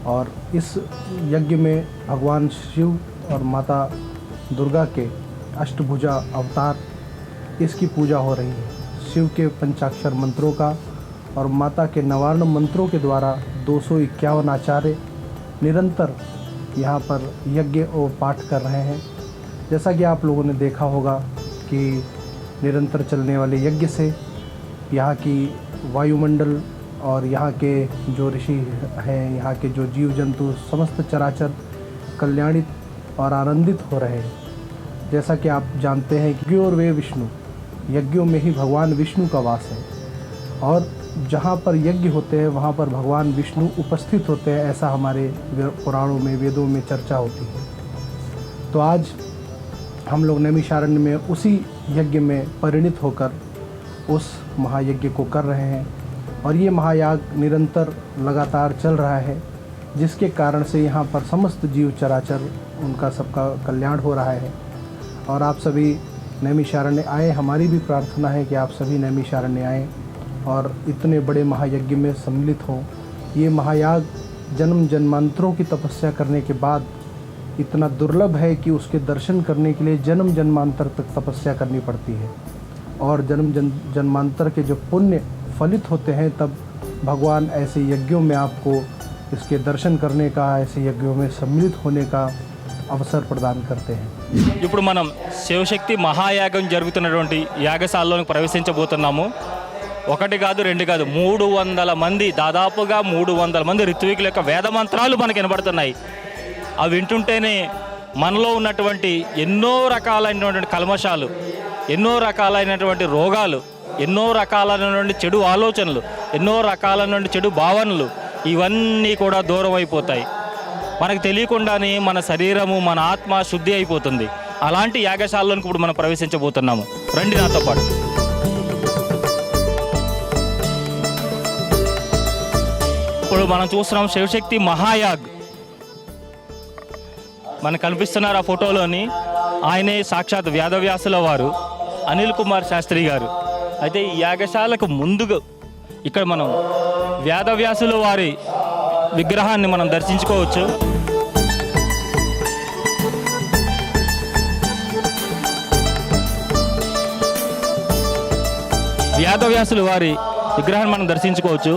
और इस यज्ञ में भगवान शिव और माता दुर्गा के अष्टभुजा अवतार, इसकी पूजा हो रही है। शिव के पंचाक्षर मंत्रों का और माता के नवार्ण मंत्रों के द्वारा 251 आचार्य निरंतर यहाँ पर यज्ञ और पाठ कर रहे हैं। जैसा कि आप लोगों ने देखा होगा कि निरंतर चलने वाले यज्ञ से यहाँ की वायुमंडल और यहाँ के जो ऋषि हैं, यहाँ के जो जीव जंतु, समस्त चराचर कल्याणित और आनंदित हो रहे हैं। जैसा कि आप जानते हैं कि और वे विष्णु, यज्ञों में ही भगवान विष्णु का वास है और जहाँ पर यज्ञ होते हैं वहाँ पर भगवान विष्णु उपस्थित होते हैं, ऐसा हमारे पुराणों में, वेदों में चर्चा होती है। तो आज हम लोग नैमिषारण्य में उसी यज्ञ में परिणित होकर उस महायज्ञ को कर रहे हैं और ये महायाग निरंतर लगातार चल रहा है, जिसके कारण से यहाँ पर समस्त जीव चराचर उनका सबका कल्याण हो रहा है। और आप सभी नैमिषारण्य आए, हमारी भी प्रार्थना है कि आप सभी नैमिषारण्य आएँ और इतने बड़े महायज्ञ में सम्मिलित हों। ये महायाग जन्म जन्मांतरों की तपस्या करने के बाद इतना दुर्लभ है कि उसके दर्शन करने के लिए जन्म जन्मांतर तक तपस्या करनी पड़ती है और जन्मांतर के जो पुण्य फलित होते हैं तब भगवान ऐसे यज्ञों में आपको इसके दर्शन करने का, ऐसे यज्ञों में सम्मिलित होने का అవసరం ప్రదాన్ करते हैं। ఇప్పుడు మనం శివశక్తి మహాయాగం జరుగుతున్నటువంటి యాగశాలలోకి ప్రవేశించబోతున్నాము. ఒకటి కాదు, రెండు కాదు, 300 మంది, దాదాపుగా 300 మంది ఋత్వికుల యొక్క వేద మంత్రాలు మనకు వినబడుతున్నాయి. అవి వింటుంటేనే మనలో ఉన్నటువంటి ఎన్నో రకాలైనటువంటి కల్మషాలు, ఎన్నో రకాలైనటువంటి రోగాలు, ఎన్నో రకాలైనటువంటి చెడు ఆలోచనలు, ఎన్నో రకాలైనటువంటి చెడు భావనలు ఇవన్నీ కూడా దూరం అయిపోతాయి. మనకు తెలియకుండానే మన శరీరము, మన ఆత్మ శుద్ధి అయిపోతుంది. అలాంటి యాగశాలలోకి ఇప్పుడు మనం ప్రవేశించబోతున్నాము. రండి నాతో పాటు. ఇప్పుడు మనం చూస్తున్నాం శివశక్తి మహాయాగ్. మనకు కనిపిస్తున్నారు ఆ ఫోటోలోని. ఆయనే సాక్షాత్ వేదవ్యాసుల వారు, అనిల్ కుమార్ శాస్త్రి గారు. అయితే ఈ యాగశాలకు ముందుగా ఇక్కడ మనం వేదవ్యాసుల వారి విగ్రహాన్ని మనం దర్శించుకోవచ్చు. వేదవ్యాసుల వారి విగ్రహాన్ని మనం దర్శించుకోవచ్చు.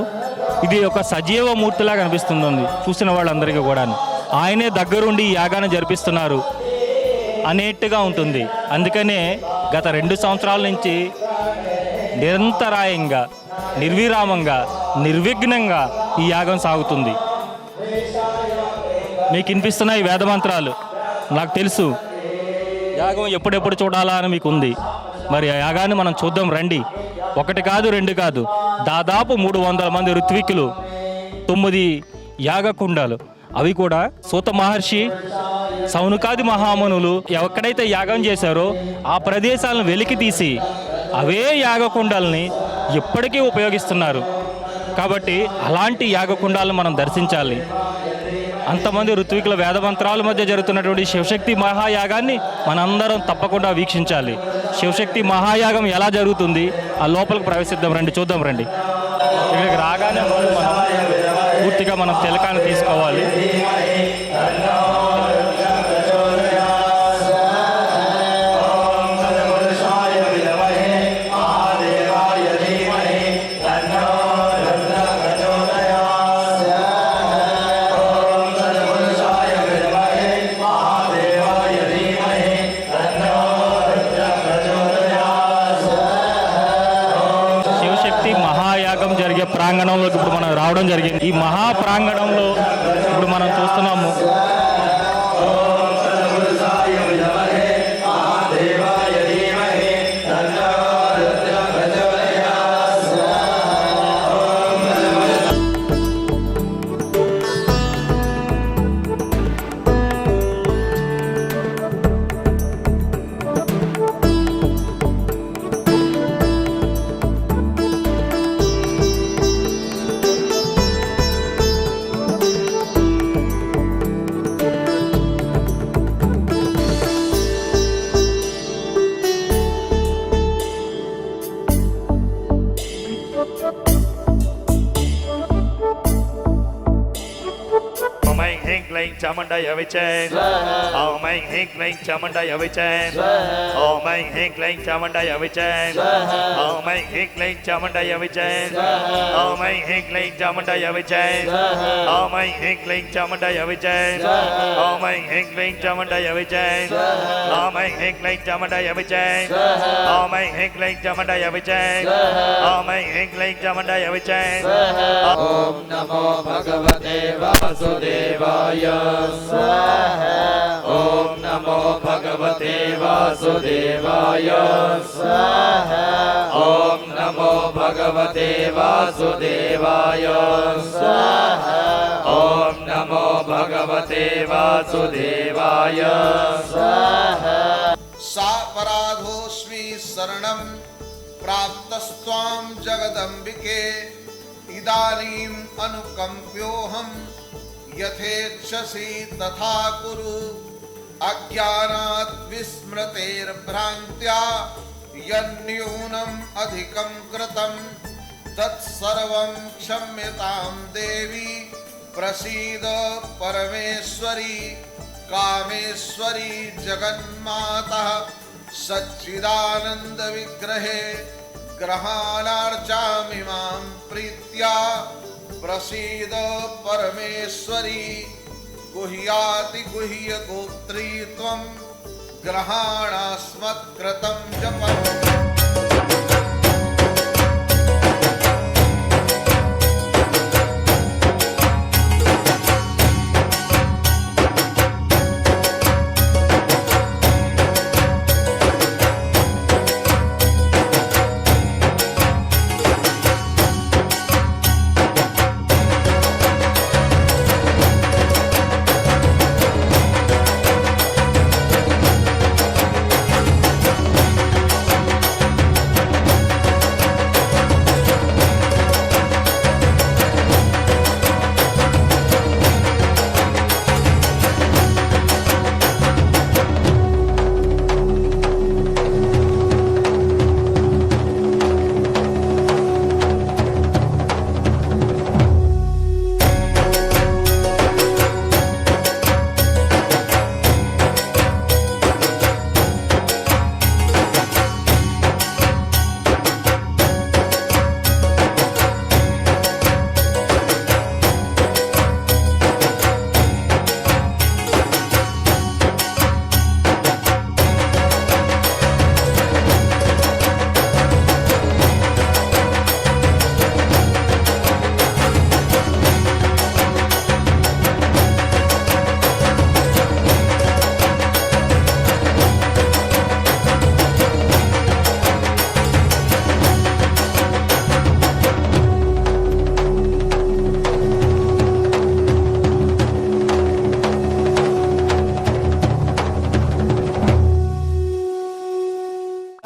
ఇది ఒక సజీవ మూర్తిలా కనిపిస్తుంది చూసిన వాళ్ళందరికీ కూడా. ఆయనే దగ్గరుండి ఈ యాగాన్ని జరిపిస్తున్నారు అనేట్టుగా ఉంటుంది. అందుకనే గత 2 సంవత్సరాల నుంచి నిరంతరాయంగా, నిర్విరామంగా, నిర్విఘ్నంగా ఈ యాగం సాగుతుంది. మీకు వినిపిస్తున్న ఈ వేద మంత్రాలు నాకు తెలుసు. యాగం ఎప్పుడెప్పుడు చూడాలా అని మీకు ఉంది. మరి ఆ యాగాన్ని మనం చూద్దాం రండి. ఒకటి కాదు, రెండు కాదు, దాదాపు 300 మంది ఋత్వికులు, 9 యాగకుండాలు, అవి కూడా సూత మహర్షి, సౌనకాది మహామునులు ఎక్కడైతే యాగం చేశారో ఆ ప్రదేశాలను వెలికి తీసి అవే యాగకుండాలని ఇప్పటికీ ఉపయోగిస్తున్నారు. కాబట్టి అలాంటి యాగకుండాలను మనం దర్శించాలి. అంతమంది ఋత్వికుల వేదమంత్రాల మధ్య జరుగుతున్నటువంటి శివశక్తి మహాయాగాన్ని మనందరం తప్పకుండా వీక్షించాలి. శివశక్తి మహాయాగం ఎలా జరుగుతుంది, ఆ లోపలికి ప్రవేశిద్దాం రండి, చూద్దాం రండి. ఇక్కడికి రాగానే మనం పూర్తిగా మనం తిలకాన్ని తీసుకోవాలి. జరిగే ప్రాంగణంలోకి ఇప్పుడు మనం రావడం జరిగింది. ఈ మహా ప్రాంగణంలో ఇప్పుడు మనం చూస్తున్నాము ह्रीं क्लीं चामुण्डाय विचे ॐ ऐं ह्रीं क्लीं चामुण्डाय विचे ॐ ऐं ह्रीं क्लीं चामुण्डाय विचे ॐ ऐं ह्रीं क्लीं चामुण्डाय विचे ॐ ऐं ह्रीं क्लीं चामुण्डाय विचे ॐ ऐं ह्रीं क्लीं चामुण्डाय विचे ॐ ऐं ह्रीं क्लीं चामुण्डाय विचे ॐ ऐं ह्रीं क्लीं चामुण्डाय विचे ॐ ऐं ह्रीं क्लीं चामुण्डाय विचे ॐ ऐं ह्रीं क्लीं चामुण्डाय विचे ॐ नमो भगवते वासुदेवाय स्वाहा ॐ नमो भगवते वासुदेवाय स्वाहा ॐ नमो भगवते वासुदेवाय स्वाहा ॐ नमो भगवते वासुदेवाय स्वाहा सापराधोऽस्मि शरणं प्राप्तस्त्वां जगदम्बिके इदानीम् अनुकम्प्योऽहं यथेच्छसि तथा कुरु अज्ञानात् विस्मृतेर्भ्रान्त्या यन्न्यूनम् अधिकं कृतं तत्सर्वं क्षम्यतां देवी प्रसीद परमेश्वरी कामेश्वरी जगन्माता सच्चिदानंद विग्रहे ग्रहाणार्चामि मां प्रीत्या प्रसीद परमेश्वरी गुह्याति गुह्य गोत्री त्वं ग्रहाणास्मत्कृतं जपम्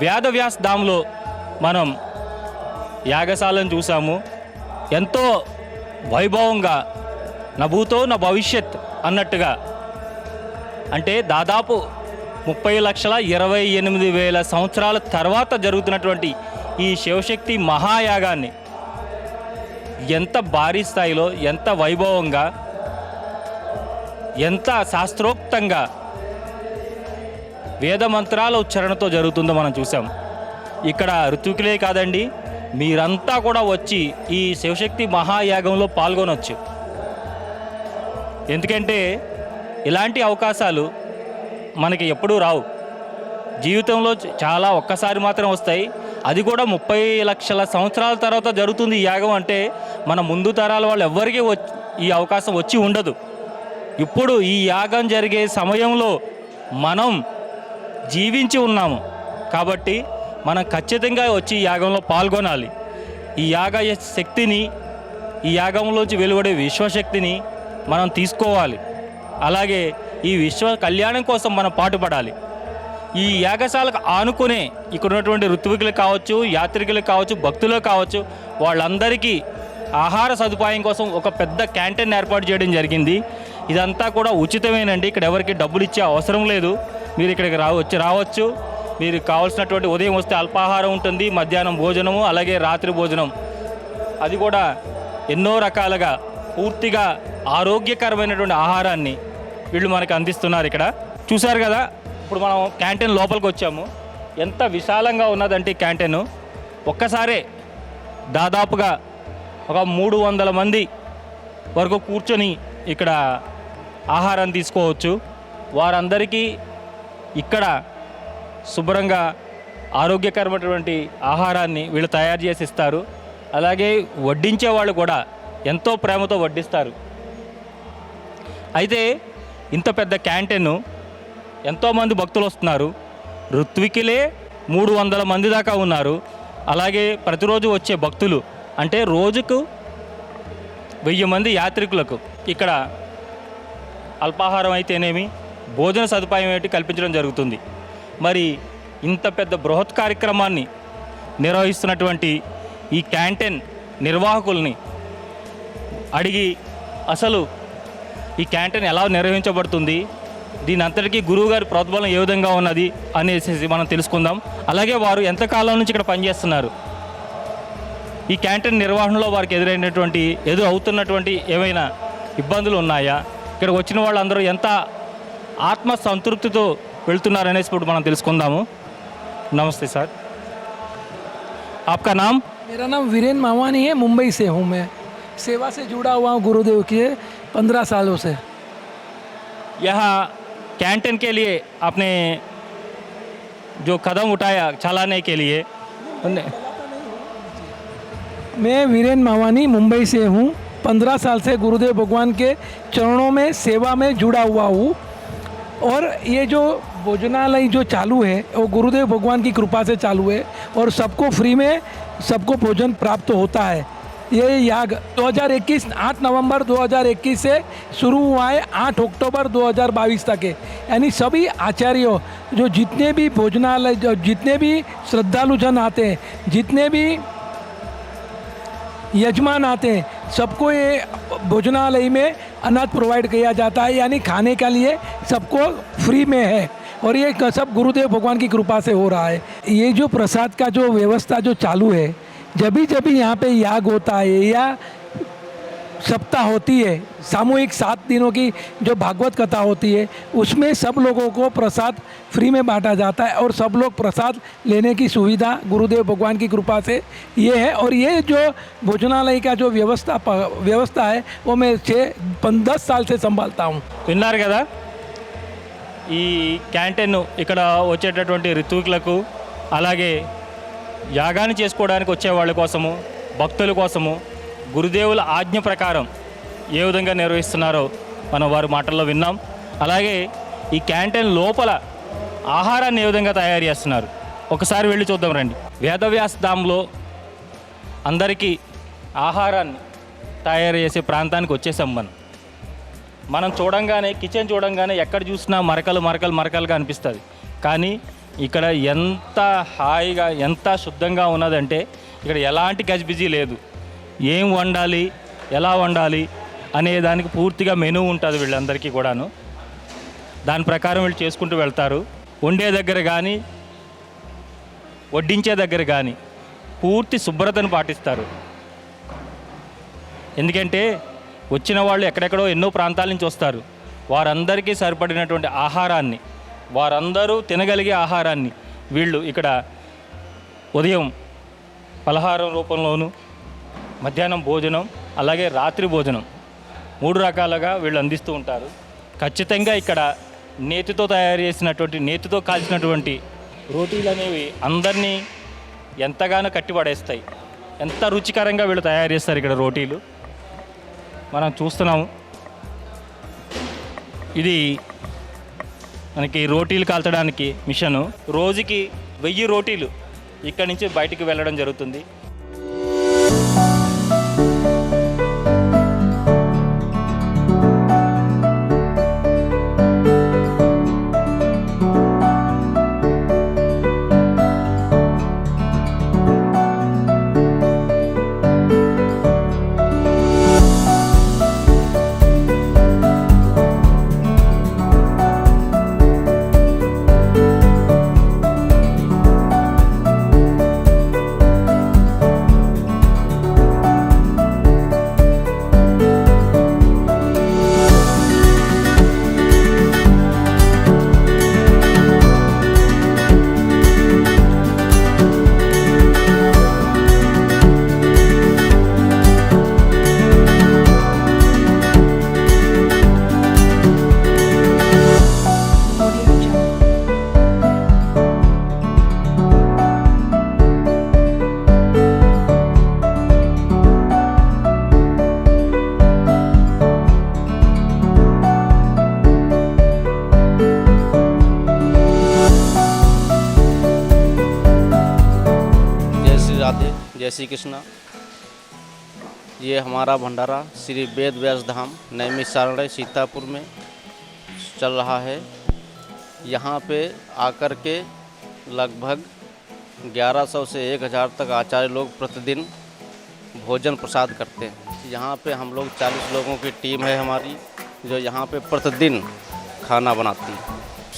వేదవ్యాస్ ధామ్లో మనం యాగశాలను చూసాము. ఎంతో వైభవంగా నా భూతో నా భవిష్యత్ అన్నట్టుగా, అంటే దాదాపు 30,28,000 సంవత్సరాల తర్వాత జరుగుతున్నటువంటి ఈ శివశక్తి మహాయాగాన్ని ఎంత భారీ స్థాయిలో, ఎంత వైభవంగా, ఎంత శాస్త్రోక్తంగా వేద మంత్రాల ఉచ్చారణతో జరుగుతుందో మనం చూసాం. ఇక్కడ ఋతుకులే కాదండి, మీరంతా కూడా వచ్చి ఈ శివశక్తి మహాయాగంలో పాల్గొనవచ్చు. ఎందుకంటే ఇలాంటి అవకాశాలు మనకి ఎప్పుడూ రావు. జీవితంలో చాలా ఒక్కసారి మాత్రం వస్తాయి. అది కూడా 30 లక్షల సంవత్సరాల తర్వాత జరుగుతుంది ఈ యాగం అంటే మన ముందు తరాల వాళ్ళు ఎవ్వరికీ ఈ అవకాశం వచ్చి ఉండదు. ఇప్పుడు ఈ యాగం జరిగే సమయంలో మనం జీవించి ఉన్నాము కాబట్టి మనం ఖచ్చితంగా వచ్చి ఈ యాగంలో పాల్గొనాలి. ఈ యాగ శక్తిని, ఈ యాగంలోంచి వెలువడే విశ్వశక్తిని మనం తీసుకోవాలి. అలాగే ఈ విశ్వ కళ్యాణం కోసం మనం పాటుపడాలి. ఈ యాగశాలకు ఆనుకునే ఇక్కడ ఉన్నటువంటి ఋత్వికులు కావచ్చు, యాత్రికులు కావచ్చు, భక్తులు కావచ్చు, వాళ్ళందరికీ ఆహార సదుపాయం కోసం ఒక పెద్ద క్యాంటీన్ ఏర్పాటు చేయడం జరిగింది. ఇదంతా కూడా ఉచితమేనండి. ఇక్కడ ఎవరికి డబ్బులు ఇచ్చే అవసరం లేదు. మీరు ఇక్కడికి రావచ్చు. మీరు కావాల్సినటువంటి ఉదయం వస్తే అల్పాహారం ఉంటుంది, మధ్యాహ్నం భోజనము, అలాగే రాత్రి భోజనం. అది కూడా ఎన్నో రకాలుగా పూర్తిగా ఆరోగ్యకరమైనటువంటి ఆహారాన్ని వీళ్ళు మనకు అందిస్తున్నారు. ఇక్కడ చూశారు కదా, ఇప్పుడు మనం క్యాంటీన్ లోపలికి వచ్చాము. ఎంత విశాలంగా ఉన్నదంటే ఈ క్యాంటీన్ ఒక్కసారే దాదాపుగా ఒక 300 మంది వరకు కూర్చొని ఇక్కడ ఆహారం తీసుకోవచ్చు. వారందరికీ ఇక్కడ శుభ్రంగా ఆరోగ్యకరమైనటువంటి ఆహారాన్ని వీళ్ళు తయారు చేసి ఇస్తారు. అలాగే వడ్డించే వాళ్ళు కూడా ఎంతో ప్రేమతో వడ్డిస్తారు. అయితే ఇంత పెద్ద క్యాంటీన్ ఎంతోమంది భక్తులు వస్తున్నారు. ఋత్వికులే 300 మంది దాకా ఉన్నారు. అలాగే ప్రతిరోజు వచ్చే భక్తులు అంటే రోజుకు 1000 మంది యాత్రికులకు ఇక్కడ అల్పాహారం అయితేనేమి భోజన సదుపాయం ఏంటి కల్పించడం జరుగుతుంది. మరి ఇంత పెద్ద బృహత్ కార్యక్రమాన్ని నిర్వహిస్తున్నటువంటి ఈ క్యాంటీన్ నిర్వాహకుల్ని అడిగి అసలు ఈ క్యాంటీన్ ఎలా నిర్వహించబడుతుంది, దీని అంతటికీ గురువుగారి ప్రోద్బలం ఏ విధంగా ఉన్నది అనేసి మనం తెలుసుకుందాం. అలాగే వారు ఎంతకాలం నుంచి ఇక్కడ పనిచేస్తున్నారు, ఈ క్యాంటీన్ నిర్వహణలో వారికి ఎదురవుతున్నటువంటి ఏమైనా ఇబ్బందులు ఉన్నాయా, ఇక్కడ వచ్చిన వాళ్ళందరూ ఎంత ఆత్మ సంతృప్తితో వెళ్తున్నారనేసి ఇప్పుడు మనం తెలుసుకుందాము. नमस्ते सर, आपका नाम? मेरा नाम वीरेन मावानी है, मुंबई से हूँ मैं। सेवा से जुड़ा हुआ हूँ गुरुदेव के 15 सालों से। यहाँ कैंटीन के लिए आपने जो कदम उठाया चलाने के लिए? मैं वीरेन मावानी मुंबई से हूँ, 15 साल से गुरुदेव भगवान के चरणों में सेवा में जुड़ा हुआ हूँ। और ये जो भोजनालय जो चालू है वो गुरुदेव भगवान की कृपा से चालू है और सबको फ्री में सबको भोजन प्राप्त होता है। ये याग 2021 8 नवंबर 2021 से शुरू हुआ है, 8 अक्टूबर 2022 तक है। यानी सभी आचार्यों जो जितने भी भोजनालय जितने भी श्रद्धालु जन आते हैं, जितने भी यजमान आते हैं, सबको ये भोजनालय में अनाज प्रोवाइड किया जाता है। यानी खाने के लिए सबको फ्री में है और ये सब गुरुदेव भगवान की कृपा से हो रहा है। ये जो प्रसाद का जो व्यवस्था जो चालू है, जब भी यहाँ पे याग होता है या सप्ताह होती है, सामूहिक 7 दिनों की जो भागवत कथा होती है, उसमें सब लोगों को प्रसाद फ्री में बांटा जाता है और सब लोग प्रसाद लेने की सुविधा गुरुदेव भगवान की कृपा से ये है। और ये जो भोजनालय का जो व्यवस्था है वो मैं 10 साल से संभालता हूँ। విన్నారు కదా, ఈ క్యాంటీన్ ఇక్కడ వచ్చేటటువంటి ఋతువులకు అలాగే యాగాన్ని చేసుకోవడానికి వచ్చే వాళ్ళ కోసము భక్తుల కోసము గురుదేవుల ఆజ్ఞ ప్రకారం ఏ విధంగా నిర్వహిస్తున్నారో మనం వారి మాటల్లో విన్నాం. అలాగే ఈ క్యాంటీన్ లోపల ఆహారాన్ని ఏ విధంగా తయారు చేస్తున్నారు ఒకసారి వెళ్ళి చూద్దాం రండి. వేదవ్యాస ధామ్లో అందరికీ ఆహారాన్ని తయారు చేసే ప్రాంతానికి వచ్చేసాం. మనం చూడంగానే కిచెన్ చూడంగానే ఎక్కడ చూసినా మరకలుగా అనిపిస్తుంది. కానీ ఇక్కడ ఎంత హాయిగా ఎంత శుద్ధంగా ఉన్నదంటే ఇక్కడ ఎలాంటి గజిబిజీ లేదు. ఏం వండాలి ఎలా వండాలి అనే దానికి పూర్తిగా మెనూ ఉంటుంది వీళ్ళందరికీ కూడాను. దాని ప్రకారం వీళ్ళు చేసుకుంటూ వెళ్తారు. వండే దగ్గర కానీ వడ్డించే దగ్గర కానీ పూర్తి శుభ్రతను పాటిస్తారు. ఎందుకంటే వచ్చిన వాళ్ళు ఎక్కడెక్కడో ఎన్నో ప్రాంతాల నుంచి వస్తారు. వారందరికీ సరిపడినటువంటి ఆహారాన్ని, వారందరూ తినగలిగే ఆహారాన్ని వీళ్ళు ఇక్కడ ఉదయం పలహారం రూపంలోను, మధ్యాహ్నం భోజనం, అలాగే రాత్రి భోజనం 3 రకాలుగా వీళ్ళు అందిస్తూ ఉంటారు. ఖచ్చితంగా ఇక్కడ నేతితో తయారు చేసినటువంటి నేతితో కాల్చినటువంటి రోటీలు అనేవి అందరినీ ఎంతగానో కట్టిపడేస్తాయి. ఎంత రుచికరంగా వీళ్ళు తయారు చేస్తారు ఇక్కడ రోటీలు మనం చూస్తున్నాము. ఇది మనకి రోటీలు కాల్చడానికి మిషను. రోజుకి 1000 రోటీలు ఇక్కడి నుంచి బయటికి వెళ్ళడం జరుగుతుంది. जय श्री कृष्णा। ये हमारा भंडारा श्री वेद व्यास धाम नैमिषारण्य सीतापुर में चल रहा है। यहाँ पे आकर के लगभग 1100 से 1000 तक आचार्य लोग प्रतिदिन भोजन प्रसाद करते हैं। यहाँ पे हम लोग 40 लोगों की टीम है हमारी, जो यहाँ पे प्रतिदिन खाना बनाती है।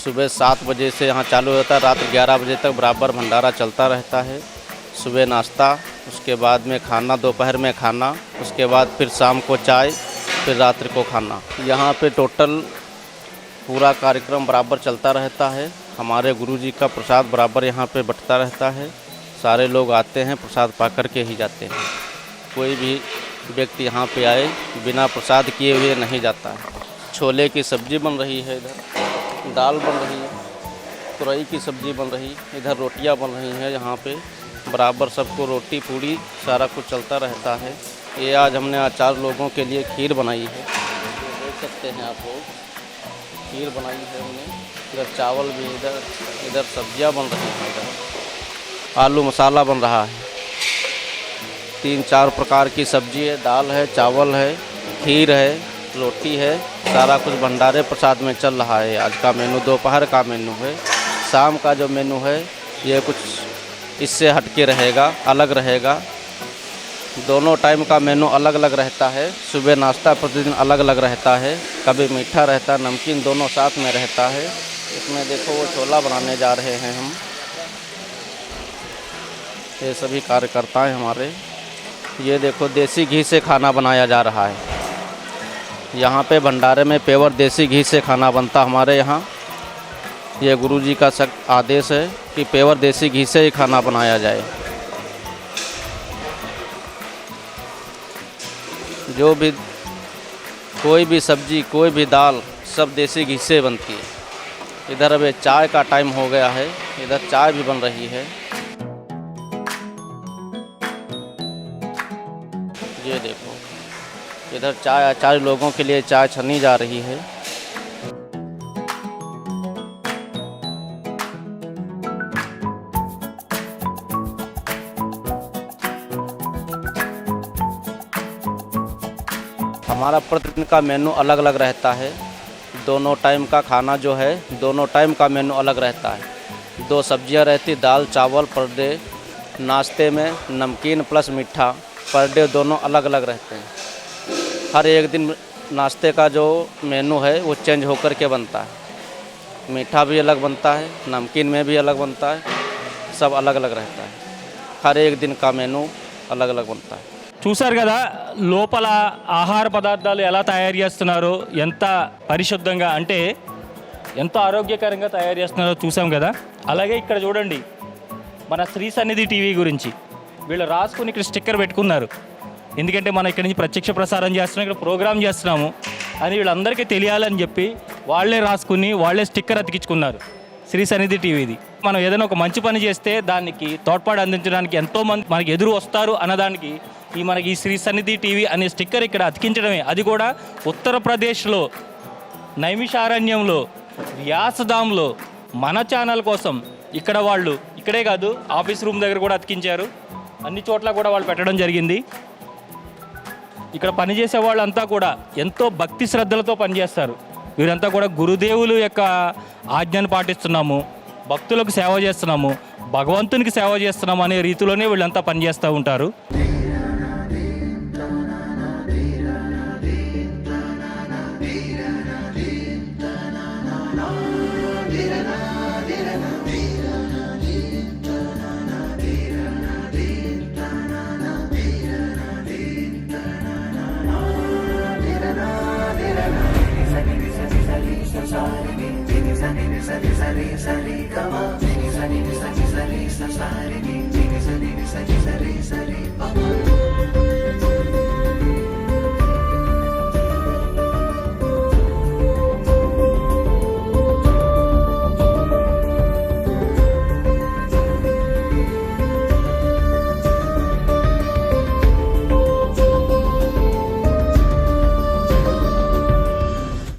सुबह 7 बजे से यहाँ चालू होता है, रात 11 बजे तक बराबर भंडारा चलता रहता है। सुबह नाश्ता, उसके बाद में खाना, दोपहर में खाना, उसके बाद फिर शाम को चाय, फिर रात्रि को खाना। यहाँ पे टोटल पूरा कार्यक्रम बराबर चलता रहता है। हमारे गुरुजी का प्रसाद बराबर यहाँ पे बंटता रहता है। सारे लोग आते हैं, प्रसाद पा कर के ही जाते हैं। कोई भी व्यक्ति यहाँ पे आए बिना प्रसाद किए हुए नहीं जाता है। छोले की सब्ज़ी बन रही है, इधर दाल बन रही है, तुरई की सब्ज़ी बन रही, इधर रोटियाँ बन रही हैं। यहाँ पे बराबर सबको रोटी पूड़ी सारा कुछ चलता रहता है। ये आज हमने आचार लोगों के लिए खीर बनाई है, देख सकते हैं आप लोग, खीर बनाई है हमने। इधर चावल भी, इधर सब्जियां बन रही हैं, इधर आलू मसाला बन रहा है। 3-4 प्रकार की सब्जी है, दाल है, चावल है, खीर है, रोटी है, सारा कुछ भंडारे प्रसाद में चल रहा है। आज का मेनू दोपहर का मेनू है। शाम का जो मेनू है ये कुछ इससे हटके रहेगा, अलग रहेगा। दोनों टाइम का मेनू अलग अलग रहता है। सुबह नाश्ता प्रतिदिन अलग अलग रहता है, कभी मीठा रहता है, नमकीन दोनों साथ में रहता है। इसमें देखो वो छोला बनाने जा रहे हैं हम, ये सभी कार्यकर्ता हैं हमारे। ये देखो देसी घी से खाना बनाया जा रहा है। यहाँ पे भंडारे में पेवर देसी घी से खाना बनता हमारे यहाँ। ये गुरुजी का सख्त आदेश है कि पेवर देसी घी से ही खाना बनाया जाए। जो भी कोई भी सब्जी, कोई भी दाल, सब देसी घी से बनती है। इधर अभी चाय का टाइम हो गया है, इधर चाय भी बन रही है। ये देखो, इधर चाय आचार्य लोगों के लिए चाय छनी जा रही है। हमारा प्रतिदिन का मेनू अलग अलग रहता है। दोनों टाइम का खाना जो है, दोनों टाइम का मेनू अलग रहता है। 2 सब्जियां रहती, दाल चावल पर डे। नाश्ते में नमकीन प्लस मीठा पर डे, दोनों अलग अलग रहते हैं। हर एक दिन नाश्ते का जो मेनू है वो चेंज होकर के बनता है। मीठा भी अलग बनता है, नमकीन में भी अलग बनता है, सब अलग अलग रहता है। हर एक दिन का मेनू अलग अलग बनता है। చూశారు కదా లోపల ఆహార పదార్థాలు ఎలా తయారు చేస్తున్నారో, ఎంత పరిశుద్ధంగా అంటే ఎంతో ఆరోగ్యకరంగా తయారు చేస్తున్నారో చూసాం కదా. అలాగే ఇక్కడ చూడండి మన శ్రీ సన్నిధి టీవీ గురించి వీళ్ళు రాసుకుని ఇక్కడ స్టిక్కర్ పెట్టుకున్నారు. ఎందుకంటే మనం ఇక్కడ నుంచి ప్రత్యక్ష ప్రసారం చేస్తున్నాం, ఇక్కడ ప్రోగ్రామ్ చేస్తున్నాము అని వీళ్ళందరికీ తెలియాలని చెప్పి వాళ్ళే రాసుకుని వాళ్ళే స్టిక్కర్ అతికించుకున్నారు శ్రీ సన్నిధి టీవీది. మనం ఏదైనా ఒక మంచి పని చేస్తే దానికి తోడ్పాటు అందించడానికి ఎంతోమంది మనకి ఎదురు వస్తారు అన్నదానికి మనకి ఈ శ్రీ సన్నిధి టీవీ అనే స్టిక్కర్ ఇక్కడ అతికించడమే. అది కూడా ఉత్తరప్రదేశ్లో నైమిషారణ్యంలో వ్యాసధాంలో మన ఛానల్ కోసం ఇక్కడ వాళ్ళు, ఇక్కడే కాదు ఆఫీస్ రూమ్ దగ్గర కూడా అతికించారు. అన్ని చోట్ల కూడా వాళ్ళు పెట్టడం జరిగింది. ఇక్కడ పనిచేసే వాళ్ళంతా కూడా ఎంతో భక్తి శ్రద్ధలతో పనిచేస్తారు. వీరంతా కూడా గురుదేవులు యొక్క ఆజ్ఞను పాటిస్తున్నాము, భక్తులకు సేవ చేస్తున్నాము, భగవంతునికి సేవ చేస్తున్నాము అనే రీతిలోనే వీళ్ళంతా పనిచేస్తూ ఉంటారు.